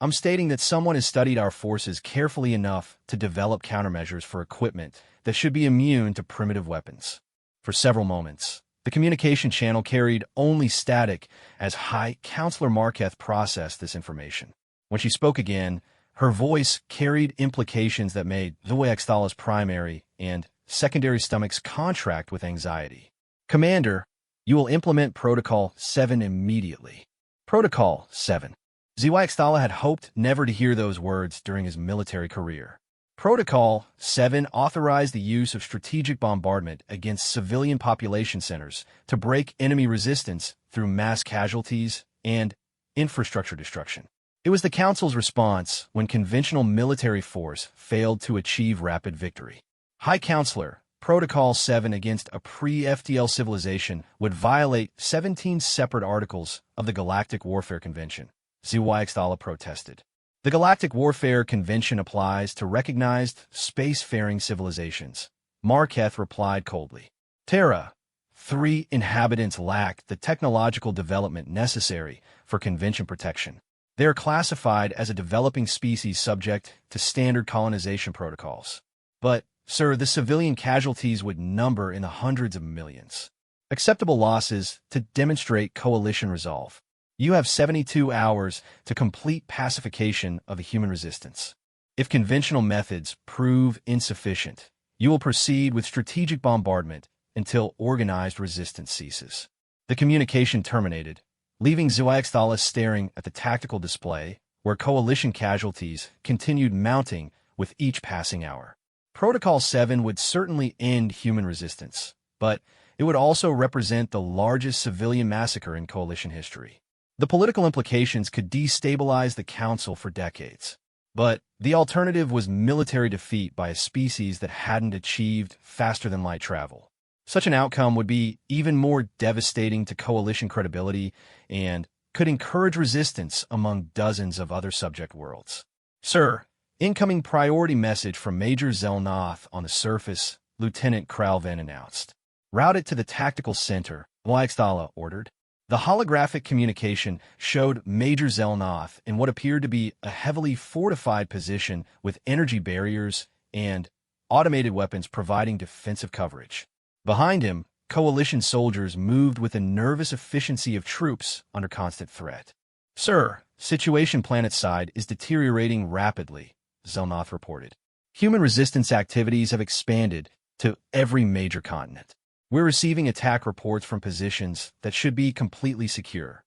I'm stating that someone has studied our forces carefully enough to develop countermeasures for equipment that should be immune to primitive weapons. For several moments, the communication channel carried only static as High Counselor Marketh processed this information. When she spoke again, her voice carried implications that made ZYXTALA's primary and secondary stomachs contract with anxiety. Commander, you will implement Protocol 7 immediately. Protocol 7. ZYXTALA had hoped never to hear those words during his military career. Protocol 7 authorized the use of strategic bombardment against civilian population centers to break enemy resistance through mass casualties and infrastructure destruction. It was the Council's response when conventional military force failed to achieve rapid victory. High Counselor, Protocol 7 against a pre-FTL civilization would violate 17 separate articles of the Galactic Warfare Convention, ZYXTALA protested. The Galactic Warfare Convention applies to recognized spacefaring civilizations, Marketh replied coldly. Terra, 3 inhabitants lack the technological development necessary for convention protection. They are classified as a developing species subject to standard colonization protocols. But, sir, the civilian casualties would number in the hundreds of millions. Acceptable losses to demonstrate coalition resolve. You have 72 hours to complete pacification of the human resistance. If conventional methods prove insufficient, you will proceed with strategic bombardment until organized resistance ceases. The communication terminated, leaving ZYXTALA staring at the tactical display where coalition casualties continued mounting with each passing hour. Protocol 7 would certainly end human resistance, but it would also represent the largest civilian massacre in coalition history. The political implications could destabilize the Council for decades. But the alternative was military defeat by a species that hadn't achieved faster-than-light travel. Such an outcome would be even more devastating to coalition credibility and could encourage resistance among dozens of other subject worlds. Sir, incoming priority message from Major Zelnoth on the surface, Lieutenant Kralven announced. Route it to the tactical center, ZYXTALA ordered. The holographic communication showed Major Zelnoth in what appeared to be a heavily fortified position with energy barriers and automated weapons providing defensive coverage. Behind him, coalition soldiers moved with a nervous efficiency of troops under constant threat. Sir, situation planetside is deteriorating rapidly, Zelnoth reported. Human resistance activities have expanded to every major continent. We're receiving attack reports from positions that should be completely secure.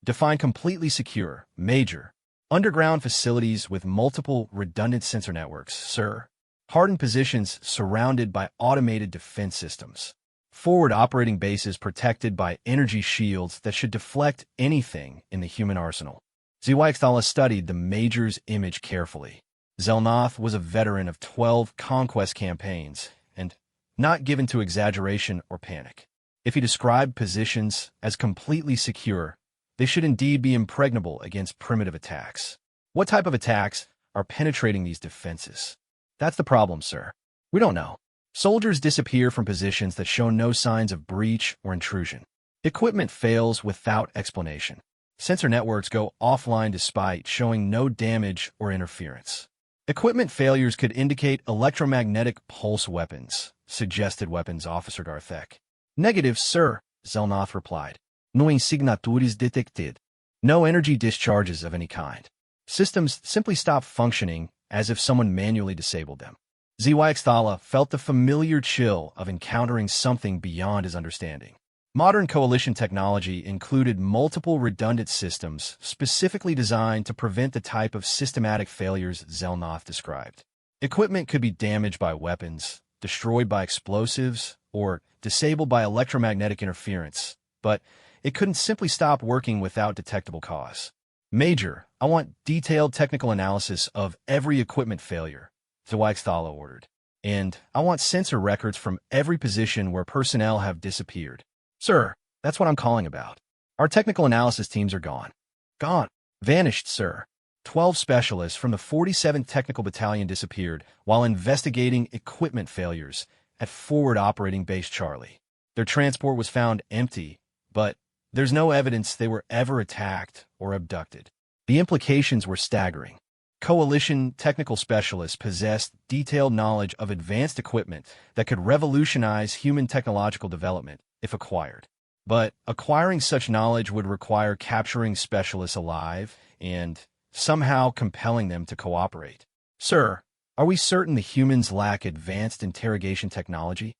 Define completely secure, major. Underground facilities with multiple redundant sensor networks, sir. Hardened positions surrounded by automated defense systems. Forward operating bases protected by energy shields that should deflect anything in the human arsenal. Zwiextala studied the Major's image carefully. Zelnoth was a veteran of 12 conquest campaigns, and not given to exaggeration or panic. If he described positions as completely secure, they should indeed be impregnable against primitive attacks. What type of attacks are penetrating these defenses? That's the problem, sir. We don't know. Soldiers disappear from positions that show no signs of breach or intrusion. Equipment fails without explanation. Sensor networks go offline despite showing no damage or interference. Equipment failures could indicate electromagnetic pulse weapons, suggested weapons officer Garthek. Negative, sir, Zelnoth replied. No signatures detected. No energy discharges of any kind. Systems simply stop functioning as if someone manually disabled them. Zwiextala felt the familiar chill of encountering something beyond his understanding. Modern coalition technology included multiple redundant systems specifically designed to prevent the type of systematic failures Zelnoth described. Equipment could be damaged by weapons, destroyed by explosives, or disabled by electromagnetic interference, but it couldn't simply stop working without detectable cause. Major, I want detailed technical analysis of every equipment failure, Zwiextala ordered. And I want sensor records from every position where personnel have disappeared. Sir, that's what I'm calling about. Our technical analysis teams are gone. Gone. Vanished, sir. 12 specialists from the 47th Technical Battalion disappeared while investigating equipment failures at Forward Operating Base Charlie. Their transport was found empty, but there's no evidence they were ever attacked or abducted. The implications were staggering. Coalition technical specialists possessed detailed knowledge of advanced equipment that could revolutionize human technological development if acquired. But acquiring such knowledge would require capturing specialists alive and somehow compelling them to cooperate. Sir, are we certain the humans lack advanced interrogation technology?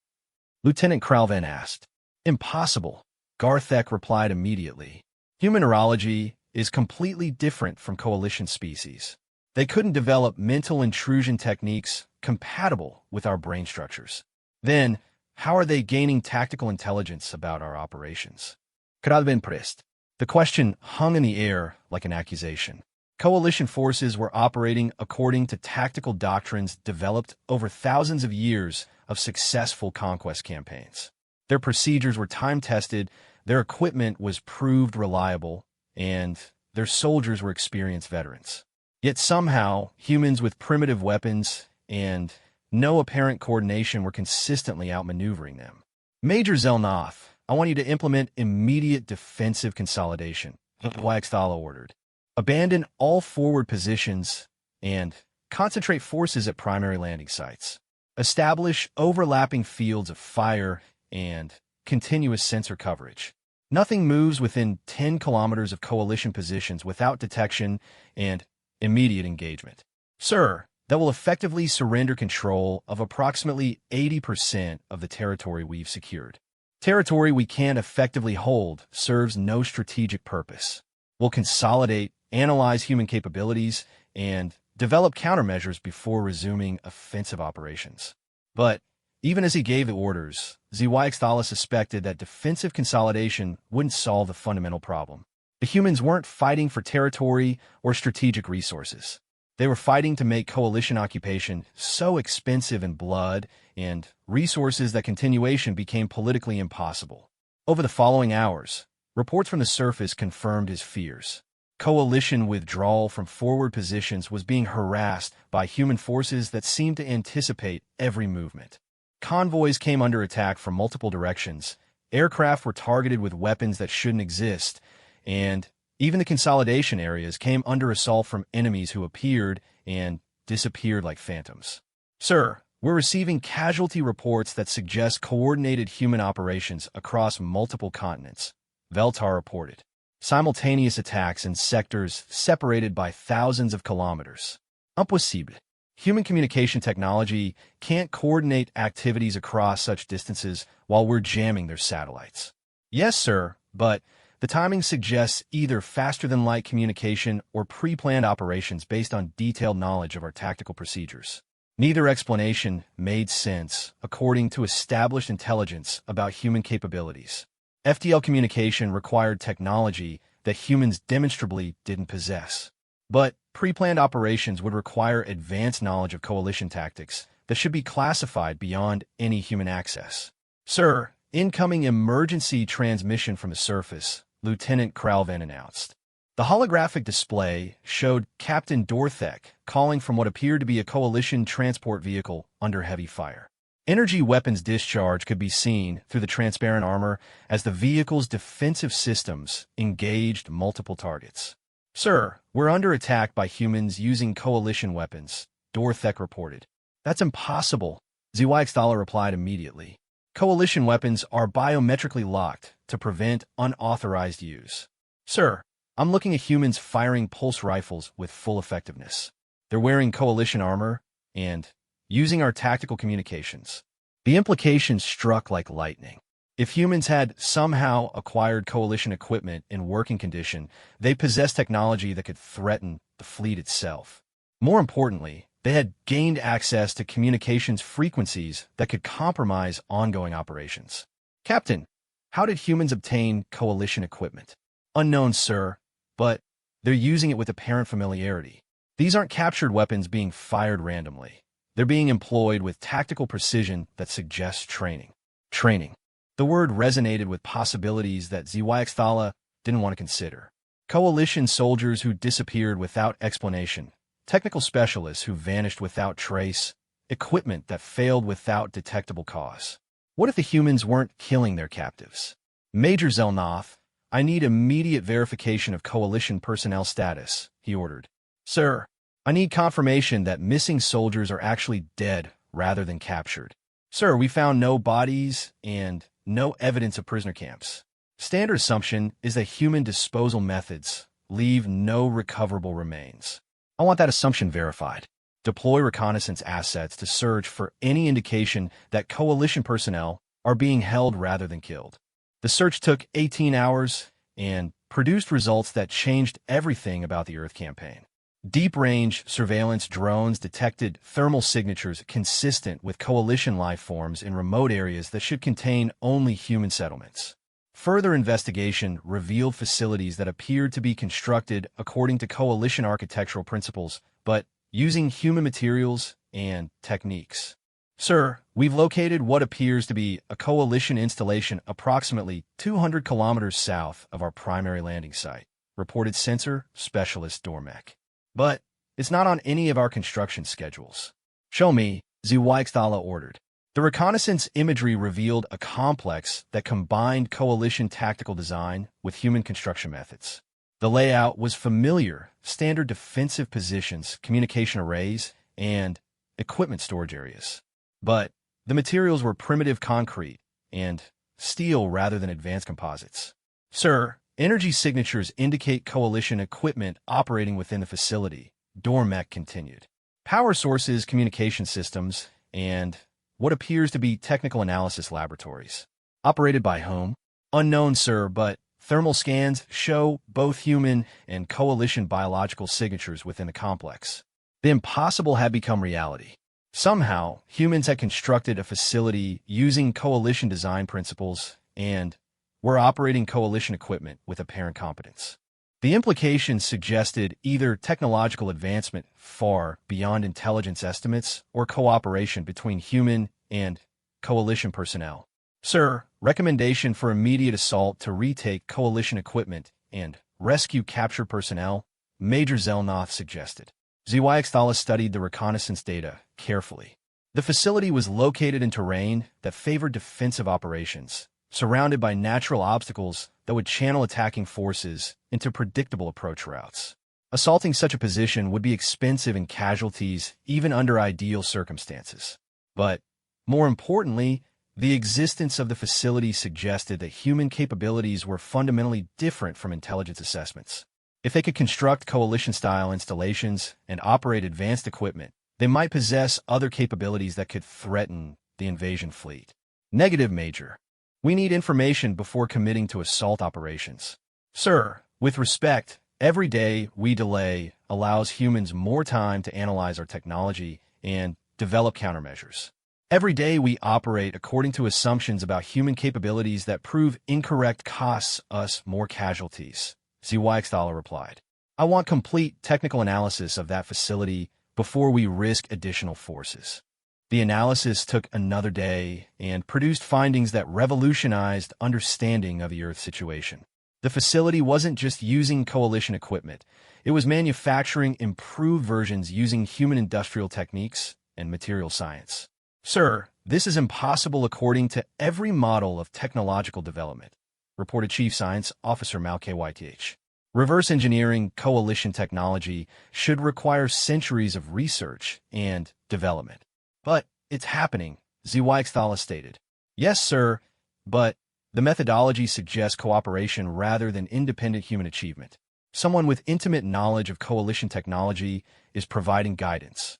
Lieutenant Kralven asked. Impossible, Garthek replied immediately. Human neurology is completely different from coalition species. They couldn't develop mental intrusion techniques compatible with our brain structures. Then, how are they gaining tactical intelligence about our operations? Kralven pressed. The question hung in the air like an accusation. Coalition forces were operating according to tactical doctrines developed over thousands of years of successful conquest campaigns. Their procedures were time-tested, their equipment was proved reliable, and their soldiers were experienced veterans. Yet somehow, humans with primitive weapons and no apparent coordination were consistently outmaneuvering them. Major Zelnoth, I want you to implement immediate defensive consolidation, Zwiextala ordered. Abandon all forward positions and concentrate forces at primary landing sites. Establish overlapping fields of fire and continuous sensor coverage. Nothing moves within 10 kilometers of coalition positions without detection and immediate engagement. Sir, that will effectively surrender control of approximately 80% of the territory we've secured. Territory we can't effectively hold serves no strategic purpose. We'll consolidate, analyze human capabilities, and develop countermeasures before resuming offensive operations. But even as he gave the orders, Zwiextala suspected that defensive consolidation wouldn't solve the fundamental problem. The humans weren't fighting for territory or strategic resources. They were fighting to make coalition occupation so expensive in blood and resources that continuation became politically impossible. Over the following hours, reports from the surface confirmed his fears. Coalition withdrawal from forward positions was being harassed by human forces that seemed to anticipate every movement. Convoys came under attack from multiple directions, aircraft were targeted with weapons that shouldn't exist, and even the consolidation areas came under assault from enemies who appeared and disappeared like phantoms. Sir, we're receiving casualty reports that suggest coordinated human operations across multiple continents, Veltar reported. Simultaneous attacks in sectors separated by thousands of kilometers. Impossible. Human communication technology can't coordinate activities across such distances while we're jamming their satellites. Yes, sir, but the timing suggests either faster-than-light communication or pre-planned operations based on detailed knowledge of our tactical procedures. Neither explanation made sense according to established intelligence about human capabilities. FTL communication required technology that humans demonstrably didn't possess. But pre-planned operations would require advanced knowledge of coalition tactics that should be classified beyond any human access. Sir, incoming emergency transmission from the surface, Lieutenant Kralvan announced. The holographic display showed Captain Dorthek calling from what appeared to be a coalition transport vehicle under heavy fire. Energy weapons discharge could be seen through the transparent armor as the vehicle's defensive systems engaged multiple targets. Sir, we're under attack by humans using coalition weapons, Dorthek reported. That's impossible, Zywixtala replied immediately. Coalition weapons are biometrically locked to prevent unauthorized use. Sir, I'm looking at humans firing pulse rifles with full effectiveness. They're wearing coalition armor and using our tactical communications. The implications struck like lightning. If humans had somehow acquired coalition equipment in working condition, they possessed technology that could threaten the fleet itself. More importantly, they had gained access to communications frequencies that could compromise ongoing operations. Captain, how did humans obtain coalition equipment? Unknown, sir, but they're using it with apparent familiarity. These aren't captured weapons being fired randomly. They're being employed with tactical precision that suggests training. Training. The word resonated with possibilities that Zywixtala didn't want to consider. Coalition soldiers who disappeared without explanation, technical specialists who vanished without trace, equipment that failed without detectable cause. What if the humans weren't killing their captives? Major Zelnoth, I need immediate verification of coalition personnel status, he ordered. Sir, I need confirmation that missing soldiers are actually dead rather than captured. Sir, we found no bodies and no evidence of prisoner camps. Standard assumption is that human disposal methods leave no recoverable remains. I want that assumption verified. Deploy reconnaissance assets to search for any indication that coalition personnel are being held rather than killed. The search took 18 hours and produced results that changed everything about the Earth campaign. Deep-range surveillance drones detected thermal signatures consistent with coalition life forms in remote areas that should contain only human settlements. Further investigation revealed facilities that appeared to be constructed according to coalition architectural principles, but using human materials and techniques. Sir, we've located what appears to be a coalition installation approximately 200 kilometers south of our primary landing site, reported sensor specialist Dormek. But it's not on any of our construction schedules. Show me, Zywixtala ordered. The reconnaissance imagery revealed a complex that combined coalition tactical design with human construction methods. The layout was familiar, standard defensive positions, communication arrays, and equipment storage areas. But the materials were primitive concrete and steel rather than advanced composites. Sir, energy signatures indicate coalition equipment operating within the facility, Dormek continued. Power sources, communication systems, and what appears to be technical analysis laboratories. Operated by whom? Unknown, sir, but thermal scans show both human and coalition biological signatures within the complex. The impossible had become reality. Somehow, humans had constructed a facility using coalition design principles and were operating coalition equipment with apparent competence. The implications suggested either technological advancement far beyond intelligence estimates or cooperation between human and coalition personnel. Sir, recommendation for immediate assault to retake coalition equipment and rescue captured personnel, Major Zelnoth suggested. Zywixtala studied the reconnaissance data carefully. The facility was located in terrain that favored defensive operations, surrounded by natural obstacles that would channel attacking forces into predictable approach routes. Assaulting such a position would be expensive in casualties even under ideal circumstances. But, more importantly, the existence of the facility suggested that human capabilities were fundamentally different from intelligence assessments. If they could construct coalition-style installations and operate advanced equipment, they might possess other capabilities that could threaten the invasion fleet. Negative Major. We need information before committing to assault operations. Sir, with respect, every day we delay allows humans more time to analyze our technology and develop countermeasures. Every day we operate according to assumptions about human capabilities that prove incorrect costs us more casualties, ZYXDALA replied. I want complete technical analysis of that facility before we risk additional forces. The analysis took another day and produced findings that revolutionized understanding of the Earth situation. The facility wasn't just using coalition equipment, it was manufacturing improved versions using human industrial techniques and material science. Sir, this is impossible according to every model of technological development, reported Chief Science Officer Mal KYTH. Reverse engineering coalition technology should require centuries of research and development. But it's happening, ZYXDALA stated. Yes, sir, but the methodology suggests cooperation rather than independent human achievement. Someone with intimate knowledge of coalition technology is providing guidance.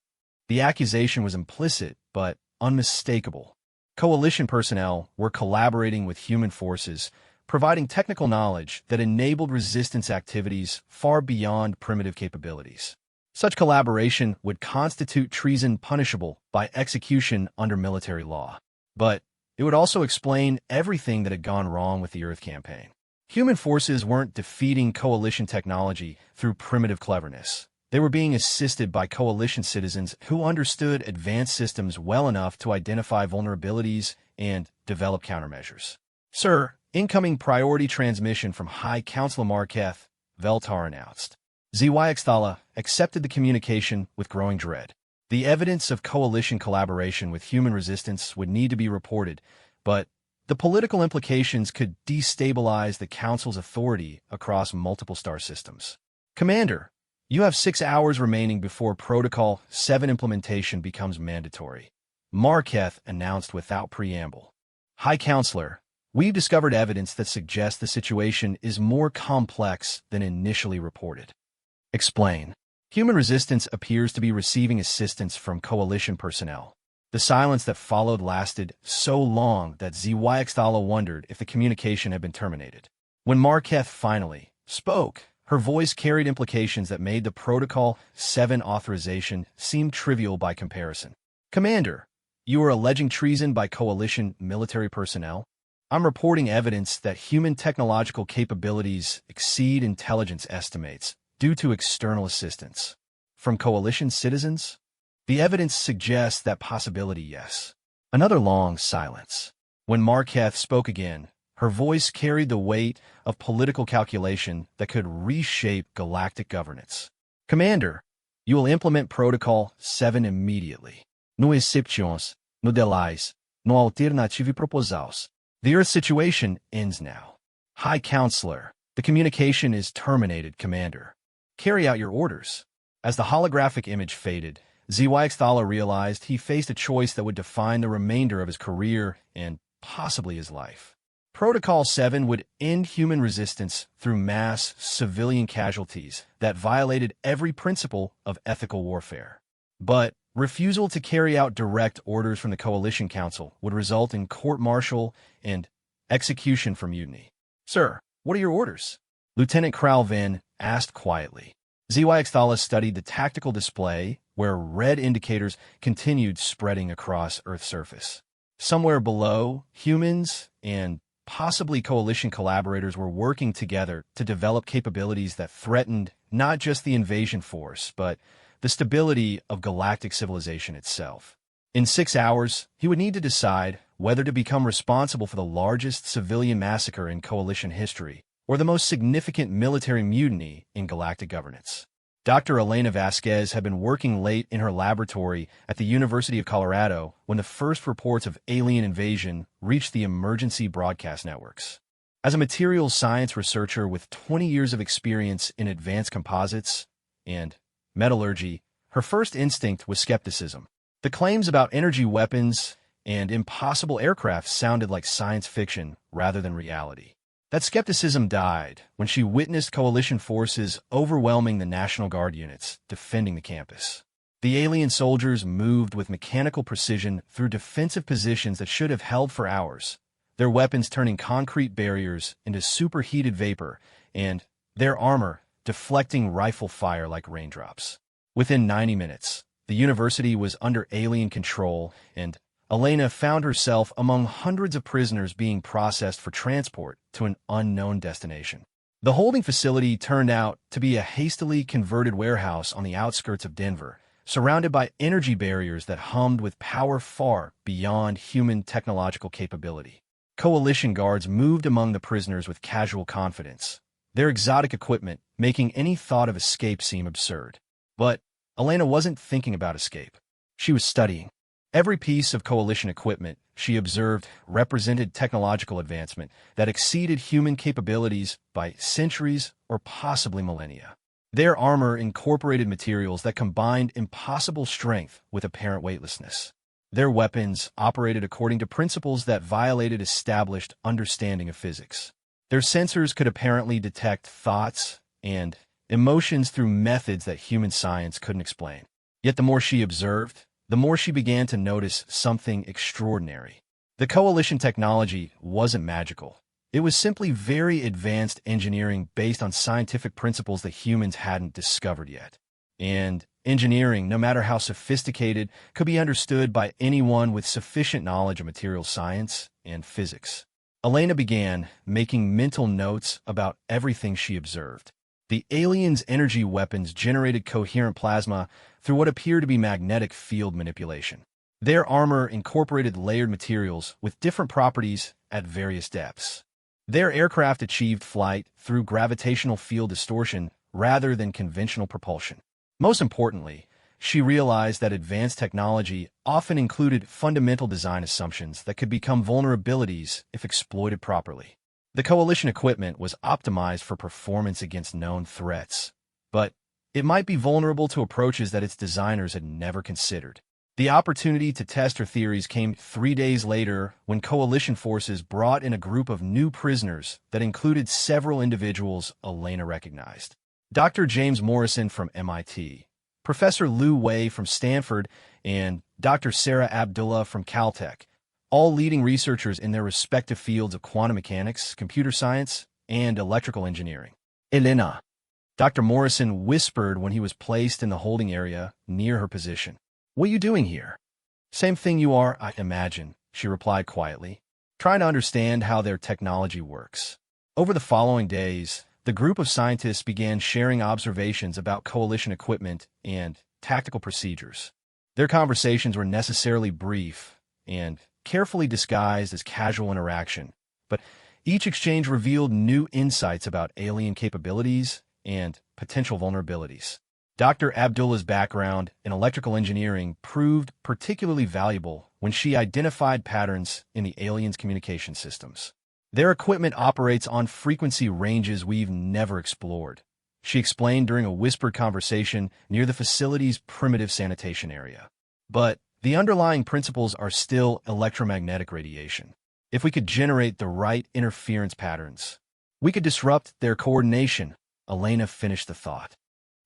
The accusation was implicit, but unmistakable. Coalition personnel were collaborating with human forces, providing technical knowledge that enabled resistance activities far beyond primitive capabilities. Such collaboration would constitute treason punishable by execution under military law. But it would also explain everything that had gone wrong with the Earth campaign. Human forces weren't defeating coalition technology through primitive cleverness. They were being assisted by coalition citizens who understood advanced systems well enough to identify vulnerabilities and develop countermeasures. Sir, incoming priority transmission from High Councilor Marketh, Veltar announced. ZYXDALA accepted the communication with growing dread. The evidence of coalition collaboration with human resistance would need to be reported, but the political implications could destabilize the Council's authority across multiple star systems. Commander, you have 6 hours remaining before Protocol 7 implementation becomes mandatory, Marketh announced without preamble. High Counselor, we've discovered evidence that suggests the situation is more complex than initially reported. Explain. Human resistance appears to be receiving assistance from coalition personnel. The silence that followed lasted so long that ZYXDALA wondered if the communication had been terminated. When Marketh finally spoke, her voice carried implications that made the Protocol 7 authorization seem trivial by comparison. Commander, you are alleging treason by coalition military personnel? I'm reporting evidence that human technological capabilities exceed intelligence estimates due to external assistance. From coalition citizens? The evidence suggests that possibility, yes. Another long silence. When Marketh spoke again, her voice carried the weight of political calculation that could reshape galactic governance. Commander, you will implement Protocol 7 immediately. No exceptions, no delays, no alternative proposals. The Earth situation ends now. High Counselor, the communication is terminated, Commander. Carry out your orders. As the holographic image faded, ZYXDALA realized he faced a choice that would define the remainder of his career and possibly his life. Protocol 7 would end human resistance through mass civilian casualties that violated every principle of ethical warfare. But refusal to carry out direct orders from the Coalition Council would result in court-martial and execution for mutiny. Sir, what are your orders? Lieutenant Kralvin asked quietly. ZYXDALA studied the tactical display where red indicators continued spreading across Earth's surface. Somewhere below, humans and possibly coalition collaborators were working together to develop capabilities that threatened not just the invasion force, but the stability of galactic civilization itself. In 6 hours, he would need to decide whether to become responsible for the largest civilian massacre in coalition history or the most significant military mutiny in galactic governance. Dr. Elena Vasquez had been working late in her laboratory at the University of Colorado when the first reports of alien invasion reached the emergency broadcast networks. As a materials science researcher with 20 years of experience in advanced composites and metallurgy, her first instinct was skepticism. The claims about energy weapons and impossible aircraft sounded like science fiction rather than reality. That skepticism died when she witnessed coalition forces overwhelming the National Guard units defending the campus. The alien soldiers moved with mechanical precision through defensive positions that should have held for hours, their weapons turning concrete barriers into superheated vapor, and their armor deflecting rifle fire like raindrops. Within 90 minutes, the university was under alien control, and Elena found herself among hundreds of prisoners being processed for transport to an unknown destination. The holding facility turned out to be a hastily converted warehouse on the outskirts of Denver, surrounded by energy barriers that hummed with power far beyond human technological capability. Coalition guards moved among the prisoners with casual confidence, their exotic equipment making any thought of escape seem absurd. But Elena wasn't thinking about escape. She was studying. Every piece of Coalition equipment she observed represented technological advancement that exceeded human capabilities by centuries or possibly millennia. Their armor incorporated materials that combined impossible strength with apparent weightlessness. Their weapons operated according to principles that violated established understanding of physics. Their sensors could apparently detect thoughts and emotions through methods that human science couldn't explain. Yet the more she observed, the more she began to notice something extraordinary. The Coalition technology wasn't magical. It was simply very advanced engineering based on scientific principles that humans hadn't discovered yet. And engineering, no matter how sophisticated, could be understood by anyone with sufficient knowledge of material science and physics. Elena began making mental notes about everything she observed. The aliens' energy weapons generated coherent plasma through what appeared to be magnetic field manipulation. Their armor incorporated layered materials with different properties at various depths. Their aircraft achieved flight through gravitational field distortion rather than conventional propulsion. Most importantly, she realized that advanced technology often included fundamental design assumptions that could become vulnerabilities if exploited properly. The Coalition equipment was optimized for performance against known threats, but it might be vulnerable to approaches that its designers had never considered. The opportunity to test her theories came 3 days later when Coalition forces brought in a group of new prisoners that included several individuals Elena recognized. Dr. James Morrison from MIT, Professor Liu Wei from Stanford, and Dr. Sarah Abdullah from Caltech, all leading researchers in their respective fields of quantum mechanics, computer science, and electrical engineering. Elena, Dr. Morrison whispered when he was placed in the holding area near her position. "What are you doing here?" "Same thing you are, I imagine," she replied quietly, trying to understand how their technology works. Over the following days, the group of scientists began sharing observations about Coalition equipment and tactical procedures. Their conversations were necessarily brief and carefully disguised as casual interaction, but each exchange revealed new insights about alien capabilities and potential vulnerabilities. Dr. Abdullah's background in electrical engineering proved particularly valuable when she identified patterns in the aliens' communication systems. Their equipment operates on frequency ranges we've never explored, she explained during a whispered conversation near the facility's primitive sanitation area. But the underlying principles are still electromagnetic radiation. If we could generate the right interference patterns, we could disrupt their coordination, Elena finished the thought.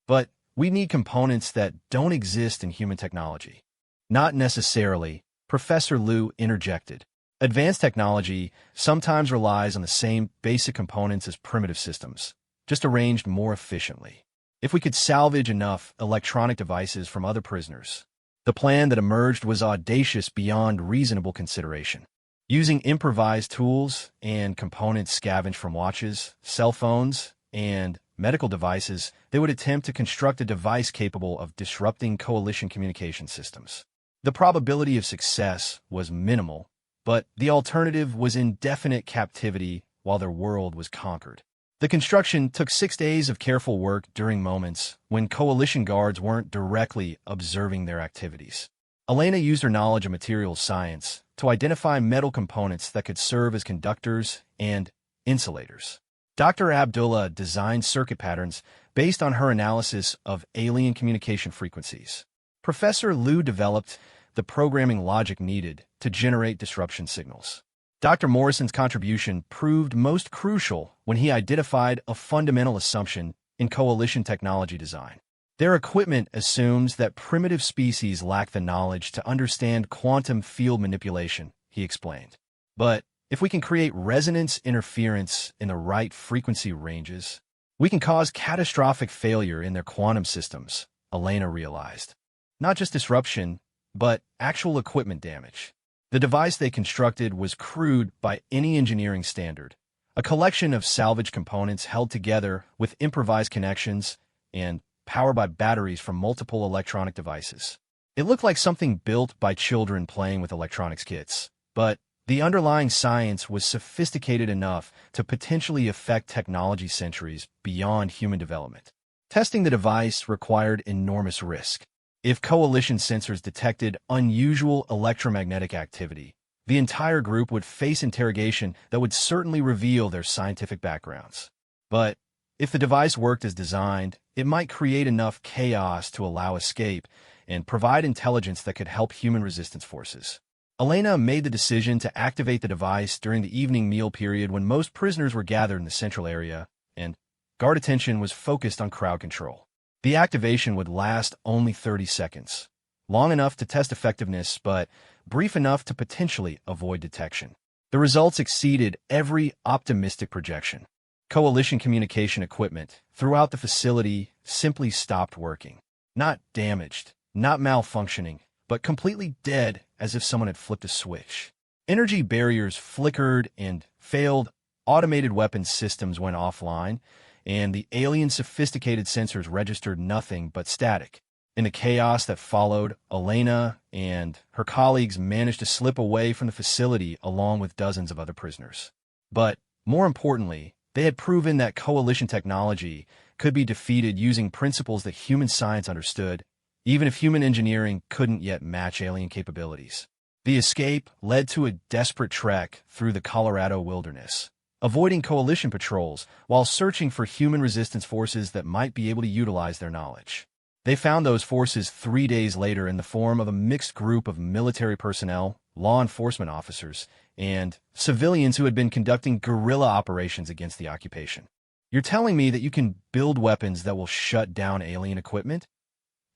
But we need components that don't exist in human technology. Not necessarily, Professor Liu interjected. Advanced technology sometimes relies on the same basic components as primitive systems, just arranged more efficiently. If we could salvage enough electronic devices from other prisoners, the plan that emerged was audacious beyond reasonable consideration. Using improvised tools and components scavenged from watches, cell phones, and medical devices, they would attempt to construct a device capable of disrupting Coalition communication systems. The probability of success was minimal, but the alternative was indefinite captivity while their world was conquered. The construction took 6 days of careful work during moments when Coalition guards weren't directly observing their activities. Elena used her knowledge of materials science to identify metal components that could serve as conductors and insulators. Dr. Abdullah designed circuit patterns based on her analysis of alien communication frequencies. Professor Liu developed the programming logic needed to generate disruption signals. Dr. Morrison's contribution proved most crucial when he identified a fundamental assumption in Coalition technology design. Their equipment assumes that primitive species lack the knowledge to understand quantum field manipulation, he explained. But if we can create resonance interference in the right frequency ranges, we can cause catastrophic failure in their quantum systems, Elena realized. Not just disruption, but actual equipment damage. The device they constructed was crude by any engineering standard, a collection of salvage components held together with improvised connections and powered by batteries from multiple electronic devices. It looked like something built by children playing with electronics kits, but the underlying science was sophisticated enough to potentially affect technology centuries beyond human development. Testing the device required enormous risk. If coalition sensors detected unusual electromagnetic activity, the entire group would face interrogation that would certainly reveal their scientific backgrounds. But if the device worked as designed, it might create enough chaos to allow escape and provide intelligence that could help human resistance forces. Elena made the decision to activate the device during the evening meal period when most prisoners were gathered in the central area, and guard attention was focused on crowd control. The activation would last only 30 seconds, long enough to test effectiveness, but brief enough to potentially avoid detection. The results exceeded every optimistic projection. Coalition communication equipment throughout the facility simply stopped working. Not damaged, not malfunctioning, but completely dead, as if someone had flipped a switch. Energy barriers flickered and failed, automated weapons systems went offline, and the alien sophisticated sensors registered nothing but static. In the chaos that followed, Elena and her colleagues managed to slip away from the facility along with dozens of other prisoners. But, more importantly, they had proven that coalition technology could be defeated using principles that human science understood, even if human engineering couldn't yet match alien capabilities. The escape led to a desperate trek through the Colorado wilderness, avoiding coalition patrols while searching for human resistance forces that might be able to utilize their knowledge. They found those forces 3 days later in the form of a mixed group of military personnel, law enforcement officers, and civilians who had been conducting guerrilla operations against the occupation. "You're telling me that you can build weapons that will shut down alien equipment?"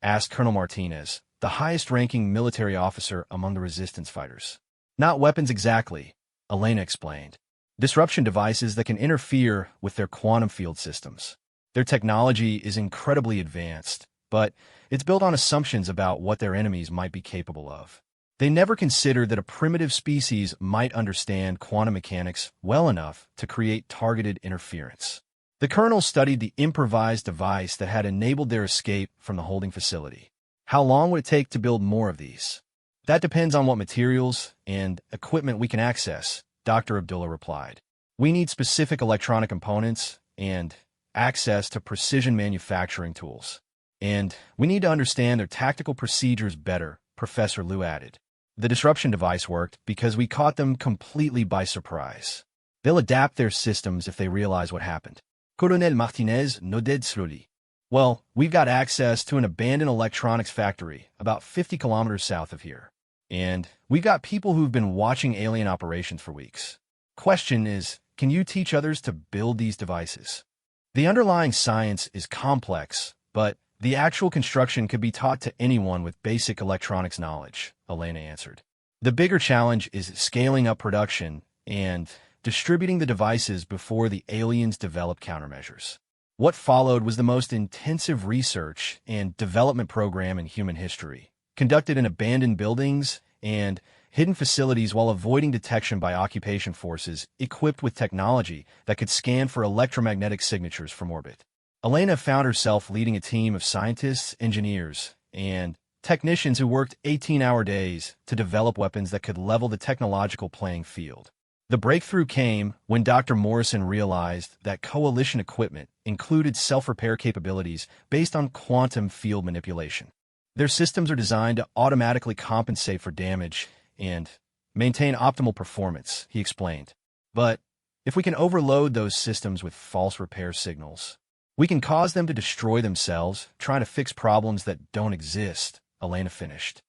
asked Colonel Martinez, the highest-ranking military officer among the resistance fighters. "Not weapons exactly," Elena explained. "Disruption devices that can interfere with their quantum field systems. Their technology is incredibly advanced, but it's built on assumptions about what their enemies might be capable of. They never considered that a primitive species might understand quantum mechanics well enough to create targeted interference." The colonel studied the improvised device that had enabled their escape from the holding facility. "How long would it take to build more of these?" "That depends on what materials and equipment we can access," Dr. Abdullah replied. "We need specific electronic components and access to precision manufacturing tools. And we need to understand their tactical procedures better," Professor Liu added. "The disruption device worked because we caught them completely by surprise. They'll adapt their systems if they realize what happened." Colonel Martinez nodded slowly. "Well, we've got access to an abandoned electronics factory about 50 kilometers south of here. And we've got people who've been watching alien operations for weeks. Question is, can you teach others to build these devices?" "The underlying science is complex, but the actual construction could be taught to anyone with basic electronics knowledge," Elena answered. "The bigger challenge is scaling up production and distributing the devices before the aliens develop countermeasures." What followed was the most intensive research and development program in human history, conducted in abandoned buildings and hidden facilities while avoiding detection by occupation forces equipped with technology that could scan for electromagnetic signatures from orbit. Elena found herself leading a team of scientists, engineers, and technicians who worked 18-hour days to develop weapons that could level the technological playing field. The breakthrough came when Dr. Morrison realized that coalition equipment included self-repair capabilities based on quantum field manipulation. Their systems are designed to automatically compensate for damage and maintain optimal performance, he explained. But if we can overload those systems with false repair signals, we can cause them to destroy themselves, trying to fix problems that don't exist, Elena finished.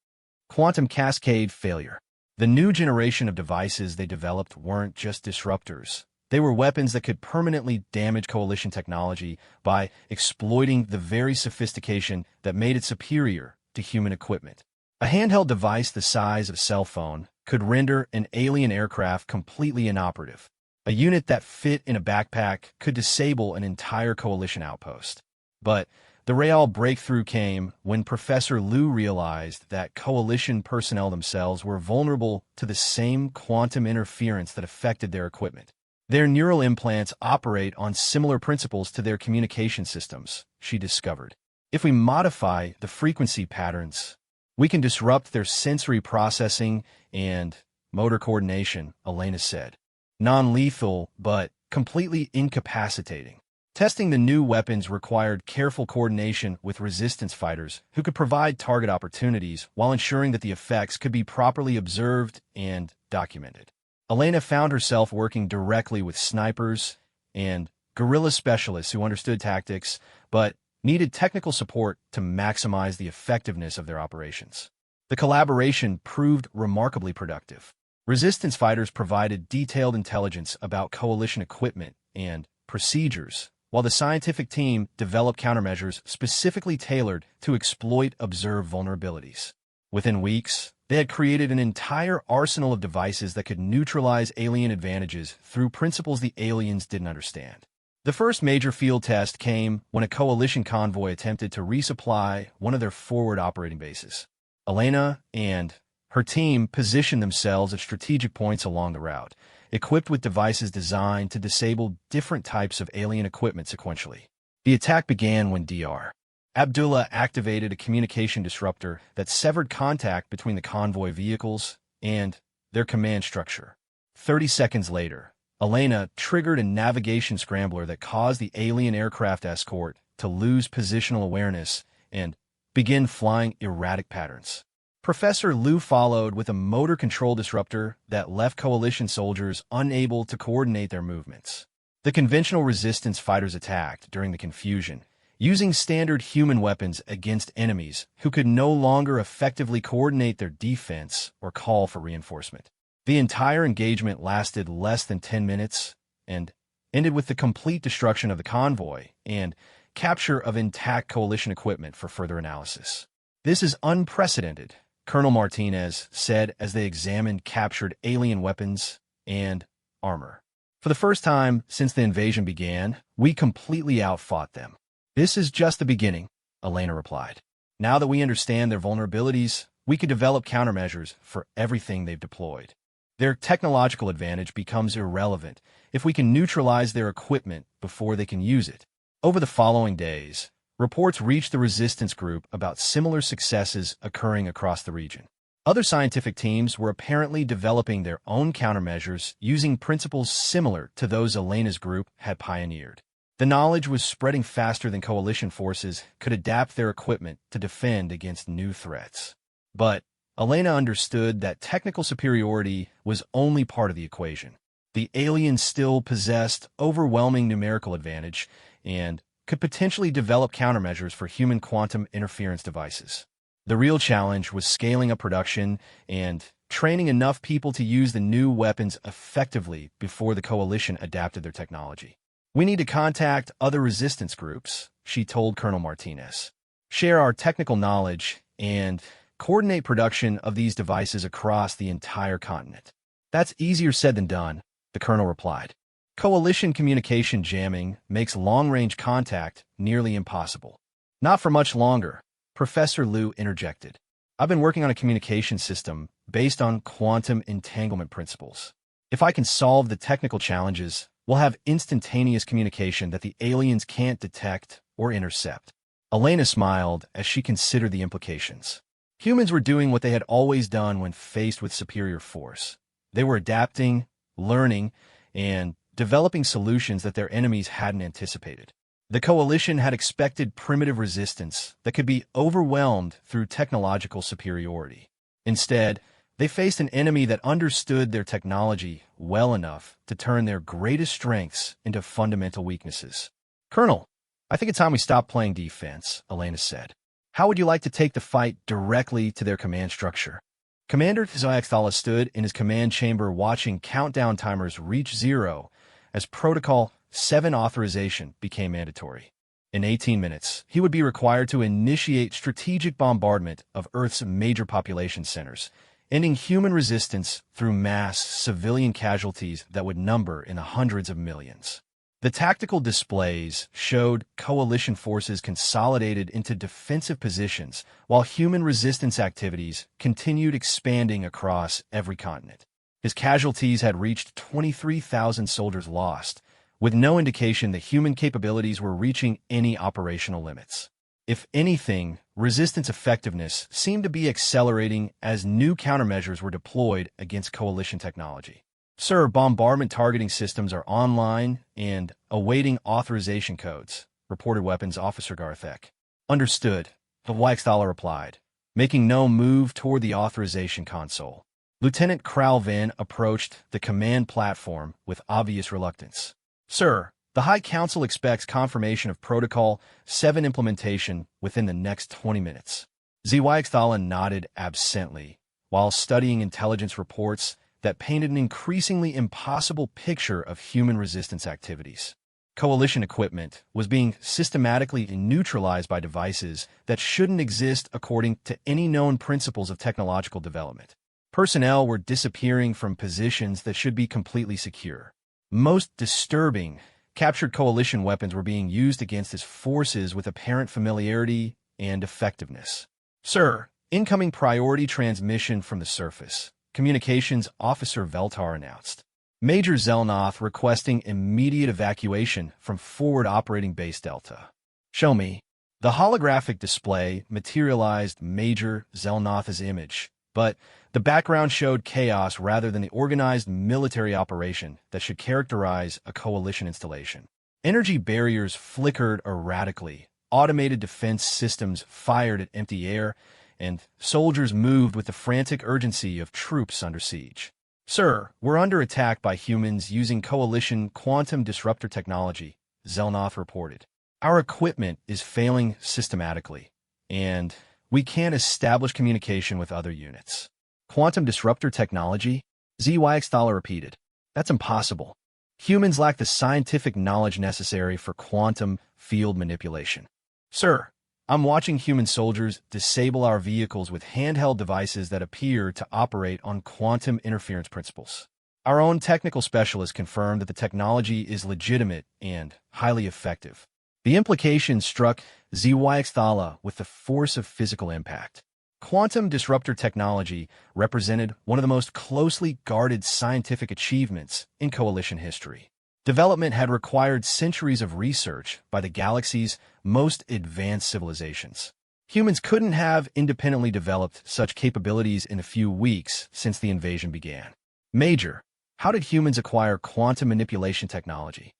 Quantum cascade failure. The new generation of devices they developed weren't just disruptors. They were weapons that could permanently damage Coalition technology by exploiting the very sophistication that made it superior to human equipment. A handheld device the size of a cell phone could render an alien aircraft completely inoperative. A unit that fit in a backpack could disable an entire Coalition outpost. But the real breakthrough came when Professor Liu realized that Coalition personnel themselves were vulnerable to the same quantum interference that affected their equipment. Their neural implants operate on similar principles to their communication systems, she discovered. If we modify the frequency patterns, we can disrupt their sensory processing and motor coordination, Elena said. Non-lethal, but completely incapacitating. Testing the new weapons required careful coordination with resistance fighters who could provide target opportunities while ensuring that the effects could be properly observed and documented. Elena found herself working directly with snipers and guerrilla specialists who understood tactics but needed technical support to maximize the effectiveness of their operations. The collaboration proved remarkably productive. Resistance fighters provided detailed intelligence about Coalition equipment and procedures, while the scientific team developed countermeasures specifically tailored to exploit observed vulnerabilities. Within weeks, they had created an entire arsenal of devices that could neutralize alien advantages through principles the aliens didn't understand. The first major field test came when a Coalition convoy attempted to resupply one of their forward operating bases. Elena and her team positioned themselves at strategic points along the route, equipped with devices designed to disable different types of alien equipment sequentially. The attack began when Dr. Abdullah activated a communication disruptor that severed contact between the convoy vehicles and their command structure. 30 seconds later, Elena triggered a navigation scrambler that caused the alien aircraft escort to lose positional awareness and begin flying erratic patterns. Professor Liu followed with a motor control disruptor that left Coalition soldiers unable to coordinate their movements. The conventional resistance fighters attacked during the confusion, using standard human weapons against enemies who could no longer effectively coordinate their defense or call for reinforcement. The entire engagement lasted less than 10 minutes and ended with the complete destruction of the convoy and capture of intact Coalition equipment for further analysis. "This is unprecedented," Colonel Martinez said as they examined captured alien weapons and armor. "For the first time since the invasion began, we completely outfought them." "This is just the beginning," Elena replied. "Now that we understand their vulnerabilities, we can develop countermeasures for everything they've deployed. Their technological advantage becomes irrelevant if we can neutralize their equipment before they can use it." Over the following days, reports reached the resistance group about similar successes occurring across the region. Other scientific teams were apparently developing their own countermeasures using principles similar to those Elena's group had pioneered. The knowledge was spreading faster than Coalition forces could adapt their equipment to defend against new threats. But Elena understood that technical superiority was only part of the equation. The aliens still possessed overwhelming numerical advantage and could potentially develop countermeasures for human quantum interference devices. The real challenge was scaling up production and training enough people to use the new weapons effectively before the Coalition adapted their technology. "We need to contact other resistance groups," she told Colonel Martinez. "Share our technical knowledge and coordinate production of these devices across the entire continent." "That's easier said than done," the colonel replied. "Coalition communication jamming makes long-range contact nearly impossible." "Not for much longer," Professor Liu interjected. "I've been working on a communication system based on quantum entanglement principles. If I can solve the technical challenges, we'll have instantaneous communication that the aliens can't detect or intercept." Elena smiled as she considered the implications. Humans were doing what they had always done when faced with superior force. They were adapting, learning, and developing solutions that their enemies hadn't anticipated. The Coalition had expected primitive resistance that could be overwhelmed through technological superiority. Instead, they faced an enemy that understood their technology well enough to turn their greatest strengths into fundamental weaknesses. "Colonel, I think it's time we stop playing defense," Elena said. "How would you like to take the fight directly to their command structure?" Commander Tzayakstala stood in his command chamber watching countdown timers reach zero as Protocol 7 authorization became mandatory. In 18 minutes, he would be required to initiate strategic bombardment of Earth's major population centers, ending human resistance through mass civilian casualties that would number in the hundreds of millions. The tactical displays showed coalition forces consolidated into defensive positions, while human resistance activities continued expanding across every continent. His casualties had reached 23,000 soldiers lost, with no indication that human capabilities were reaching any operational limits. If anything, resistance effectiveness seemed to be accelerating as new countermeasures were deployed against coalition technology. Sir, bombardment targeting systems are online and awaiting authorization codes, reported Weapons Officer Garthek. Understood, the Weichstaller replied, making no move toward the authorization console. Lieutenant Kralvin approached the command platform with obvious reluctance. Sir, the High Council expects confirmation of Protocol 7 implementation within the next 20 minutes. Weichstaller nodded absently, while studying intelligence reports that painted an increasingly impossible picture of human resistance activities. Coalition equipment was being systematically neutralized by devices that shouldn't exist according to any known principles of technological development. Personnel were disappearing from positions that should be completely secure. Most disturbing, captured coalition weapons were being used against his forces with apparent familiarity and effectiveness. Sir, incoming priority transmission from the surface. Communications Officer Veltar announced. Major Zelnoth requesting immediate evacuation from Forward Operating Base Delta. Show me. The holographic display materialized Major Zelnoth's image, but the background showed chaos rather than the organized military operation that should characterize a coalition installation. Energy barriers flickered erratically, automated defense systems fired at empty air, and soldiers moved with the frantic urgency of troops under siege. Sir, we're under attack by humans using coalition quantum disruptor technology, Zelnoth reported. Our equipment is failing systematically, and we can't establish communication with other units. Quantum disruptor technology? Weichstaller repeated. That's impossible. Humans lack the scientific knowledge necessary for quantum field manipulation. Sir, I'm watching human soldiers disable our vehicles with handheld devices that appear to operate on quantum interference principles. Our own technical specialists confirmed that the technology is legitimate and highly effective. The implication struck Weichstaller with the force of physical impact. Quantum disruptor technology represented one of the most closely guarded scientific achievements in coalition history. Development had required centuries of research by the galaxy's most advanced civilizations. Humans couldn't have independently developed such capabilities in a few weeks since the invasion began. Major, how did humans acquire quantum manipulation technology?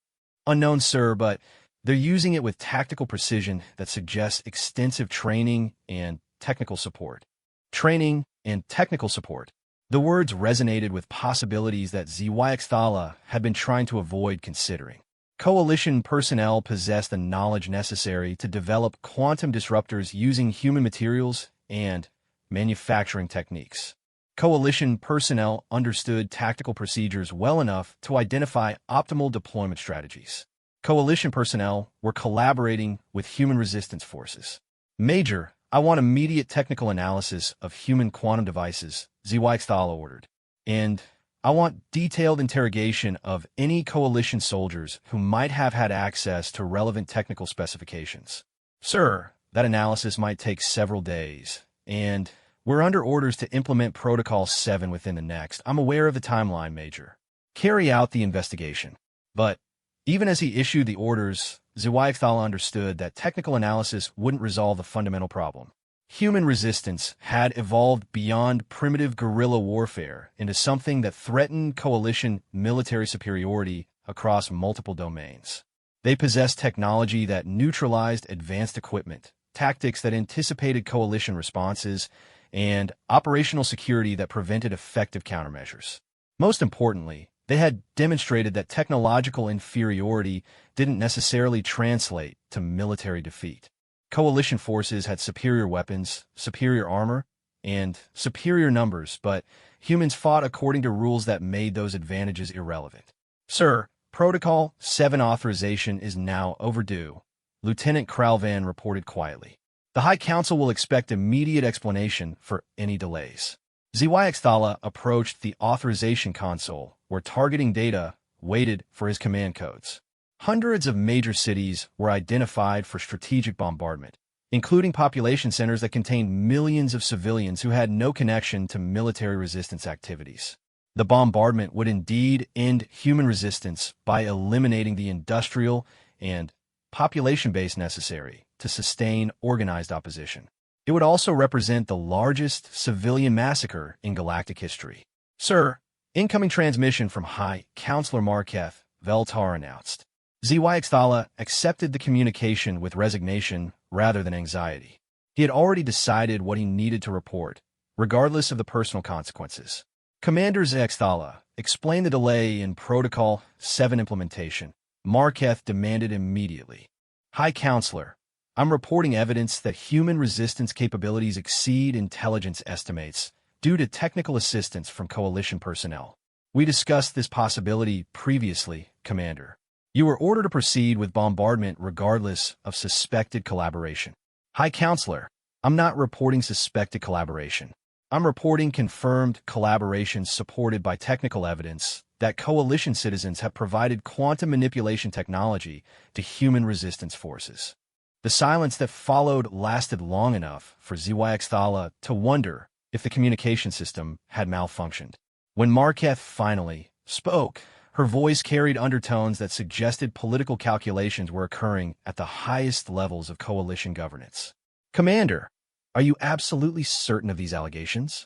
Unknown, sir, but they're using it with tactical precision that suggests extensive training and technical support. Training and technical support. The words resonated with possibilities that Weichstaller had been trying to avoid considering. Coalition personnel possessed the knowledge necessary to develop quantum disruptors using human materials and manufacturing techniques. Coalition personnel understood tactical procedures well enough to identify optimal deployment strategies. Coalition personnel were collaborating with human resistance forces. Major, I want immediate technical analysis of human quantum devices, Weichstaller ordered. And I want detailed interrogation of any coalition soldiers who might have had access to relevant technical specifications. Sir, that analysis might take several days, and we're under orders to implement Protocol 7 within the next. I'm aware of the timeline, Major. Carry out the investigation. But even as he issued the orders, Weichstaller understood that technical analysis wouldn't resolve the fundamental problem. Human resistance had evolved beyond primitive guerrilla warfare into something that threatened coalition military superiority across multiple domains. They possessed technology that neutralized advanced equipment, tactics that anticipated coalition responses, and operational security that prevented effective countermeasures. Most importantly, they had demonstrated that technological inferiority didn't necessarily translate to military defeat. Coalition forces had superior weapons, superior armor, and superior numbers, but humans fought according to rules that made those advantages irrelevant. Sir, Protocol 7 authorization is now overdue, Lieutenant Kralvan reported quietly. The High Council will expect immediate explanation for any delays. ZYX approached the authorization console, where targeting data waited for his command codes. Hundreds of major cities were identified for strategic bombardment, including population centers that contained millions of civilians who had no connection to military resistance activities. The bombardment would indeed end human resistance by eliminating the industrial and population base necessary to sustain organized opposition. It would also represent the largest civilian massacre in galactic history. Sir, incoming transmission from High Counselor Marketh, Veltar announced. ZYX accepted the communication with resignation rather than anxiety. He had already decided what he needed to report, regardless of the personal consequences. Commander ZYX explained the delay in Protocol 7 implementation. Marketh demanded immediately. High Counselor, I'm reporting evidence that human resistance capabilities exceed intelligence estimates due to technical assistance from Coalition personnel. We discussed this possibility previously, Commander. You were ordered to proceed with bombardment regardless of suspected collaboration. High Counselor, I'm not reporting suspected collaboration. I'm reporting confirmed collaboration supported by technical evidence that Coalition citizens have provided quantum manipulation technology to human resistance forces. The silence that followed lasted long enough for ZYX to wonder if the communication system had malfunctioned. When Marketh finally spoke, her voice carried undertones that suggested political calculations were occurring at the highest levels of Coalition governance. Commander, are you absolutely certain of these allegations?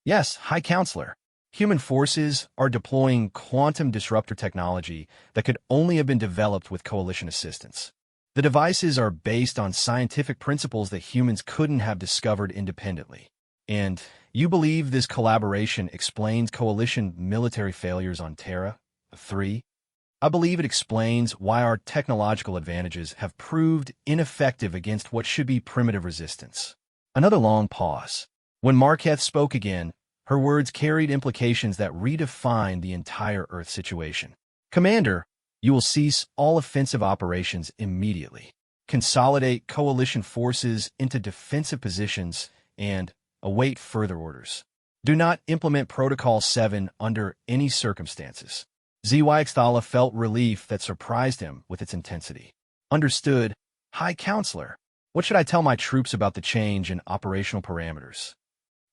Yes, High Counselor. Human forces are deploying quantum disruptor technology that could only have been developed with Coalition assistance. The devices are based on scientific principles that humans couldn't have discovered independently. And you believe this collaboration explains Coalition military failures on Terra? 3. I believe it explains why our technological advantages have proved ineffective against what should be primitive resistance. Another long pause. When Marketh spoke again, her words carried implications that redefined the entire Earth situation. Commander, you will cease all offensive operations immediately. Consolidate Coalition forces into defensive positions and await further orders. Do not implement Protocol 7 under any circumstances. ZYX felt relief that surprised him with its intensity. Understood. High Counselor, what should I tell my troops about the change in operational parameters?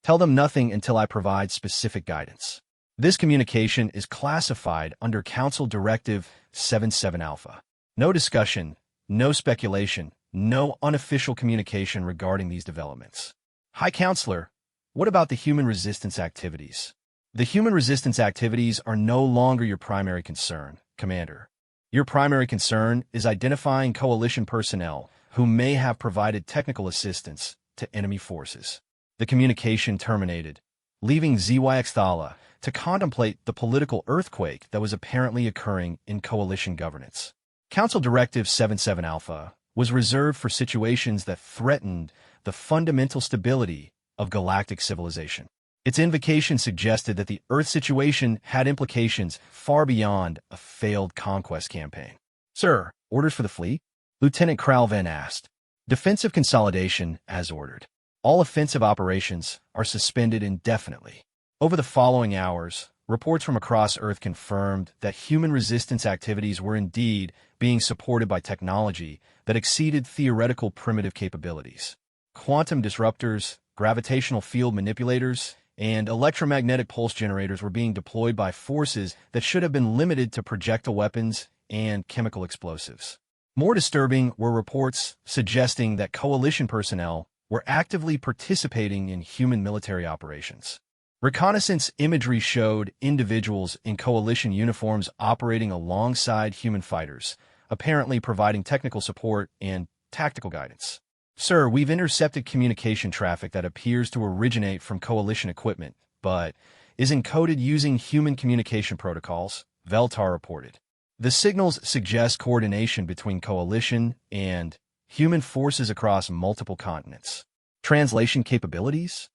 Tell them nothing until I provide specific guidance. This communication is classified under Council Directive 77 Alpha. No discussion, no speculation, no unofficial communication regarding these developments. High Counselor, what about the human resistance activities? The human resistance activities are no longer your primary concern, Commander. Your primary concern is identifying Coalition personnel who may have provided technical assistance to enemy forces. The communication terminated, leaving ZYX to contemplate the political earthquake that was apparently occurring in Coalition governance. Council Directive 77 Alpha was reserved for situations that threatened the fundamental stability of galactic civilization. Its invocation suggested that the Earth situation had implications far beyond a failed conquest campaign. Sir, orders for the fleet? Lieutenant Kralvan asked. Defensive consolidation as ordered. All offensive operations are suspended indefinitely. Over the following hours, reports from across Earth confirmed that human resistance activities were indeed being supported by technology that exceeded theoretical primitive capabilities. Quantum disruptors, gravitational field manipulators, and electromagnetic pulse generators were being deployed by forces that should have been limited to projectile weapons and chemical explosives. More disturbing were reports suggesting that Coalition personnel were actively participating in human military operations. Reconnaissance imagery showed individuals in Coalition uniforms operating alongside human fighters, apparently providing technical support and tactical guidance. Sir, we've intercepted communication traffic that appears to originate from Coalition equipment, but is encoded using human communication protocols, Veltar reported. The signals suggest coordination between Coalition and human forces across multiple continents. Translation capabilities?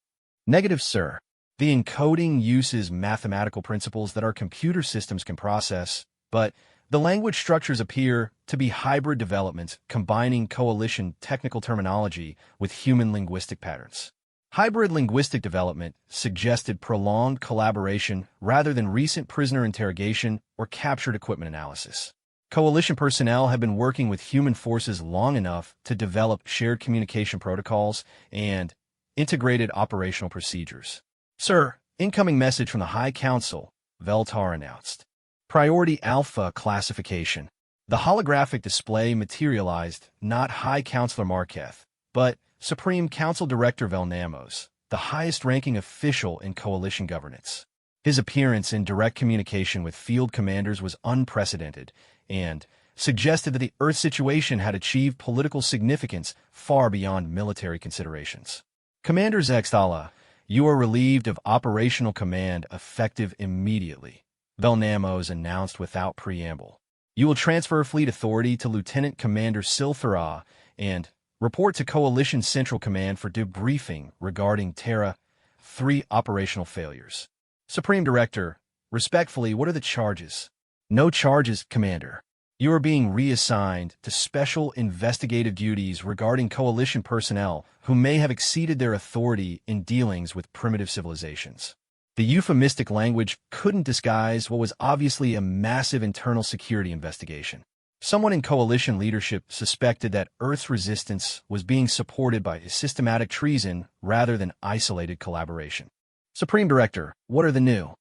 Negative, sir. The encoding uses mathematical principles that our computer systems can process, but The language structures appear to be hybrid developments combining coalition technical terminology with human linguistic patterns. Hybrid linguistic development suggested prolonged collaboration rather than recent prisoner interrogation or captured equipment analysis. Coalition personnel have been working with human forces long enough to develop shared communication protocols and integrated operational procedures. Sir, incoming message from the High Council, Veltar announced. Priority Alpha classification. The holographic display materialized not High Counselor Marketh, but Supreme Council Director Velnamos, the highest-ranking official in coalition governance. His appearance in direct communication with field commanders was unprecedented and suggested that the Earth situation had achieved political significance far beyond military considerations. Commander Zextala, you are relieved of operational command effective immediately, Velnamos announced without preamble. You will transfer fleet authority to Lieutenant Commander Silthara and report to Coalition Central Command for debriefing regarding Terra 3 operational failures. Supreme Director, respectfully, what are the charges? No charges, Commander. You are being reassigned to special investigative duties regarding Coalition personnel who may have exceeded their authority in dealings with primitive civilizations. The euphemistic language couldn't disguise what was obviously a massive internal security investigation. Someone in coalition leadership suspected that Earth's resistance was being supported by systematic treason rather than isolated collaboration. Supreme Director, what are the new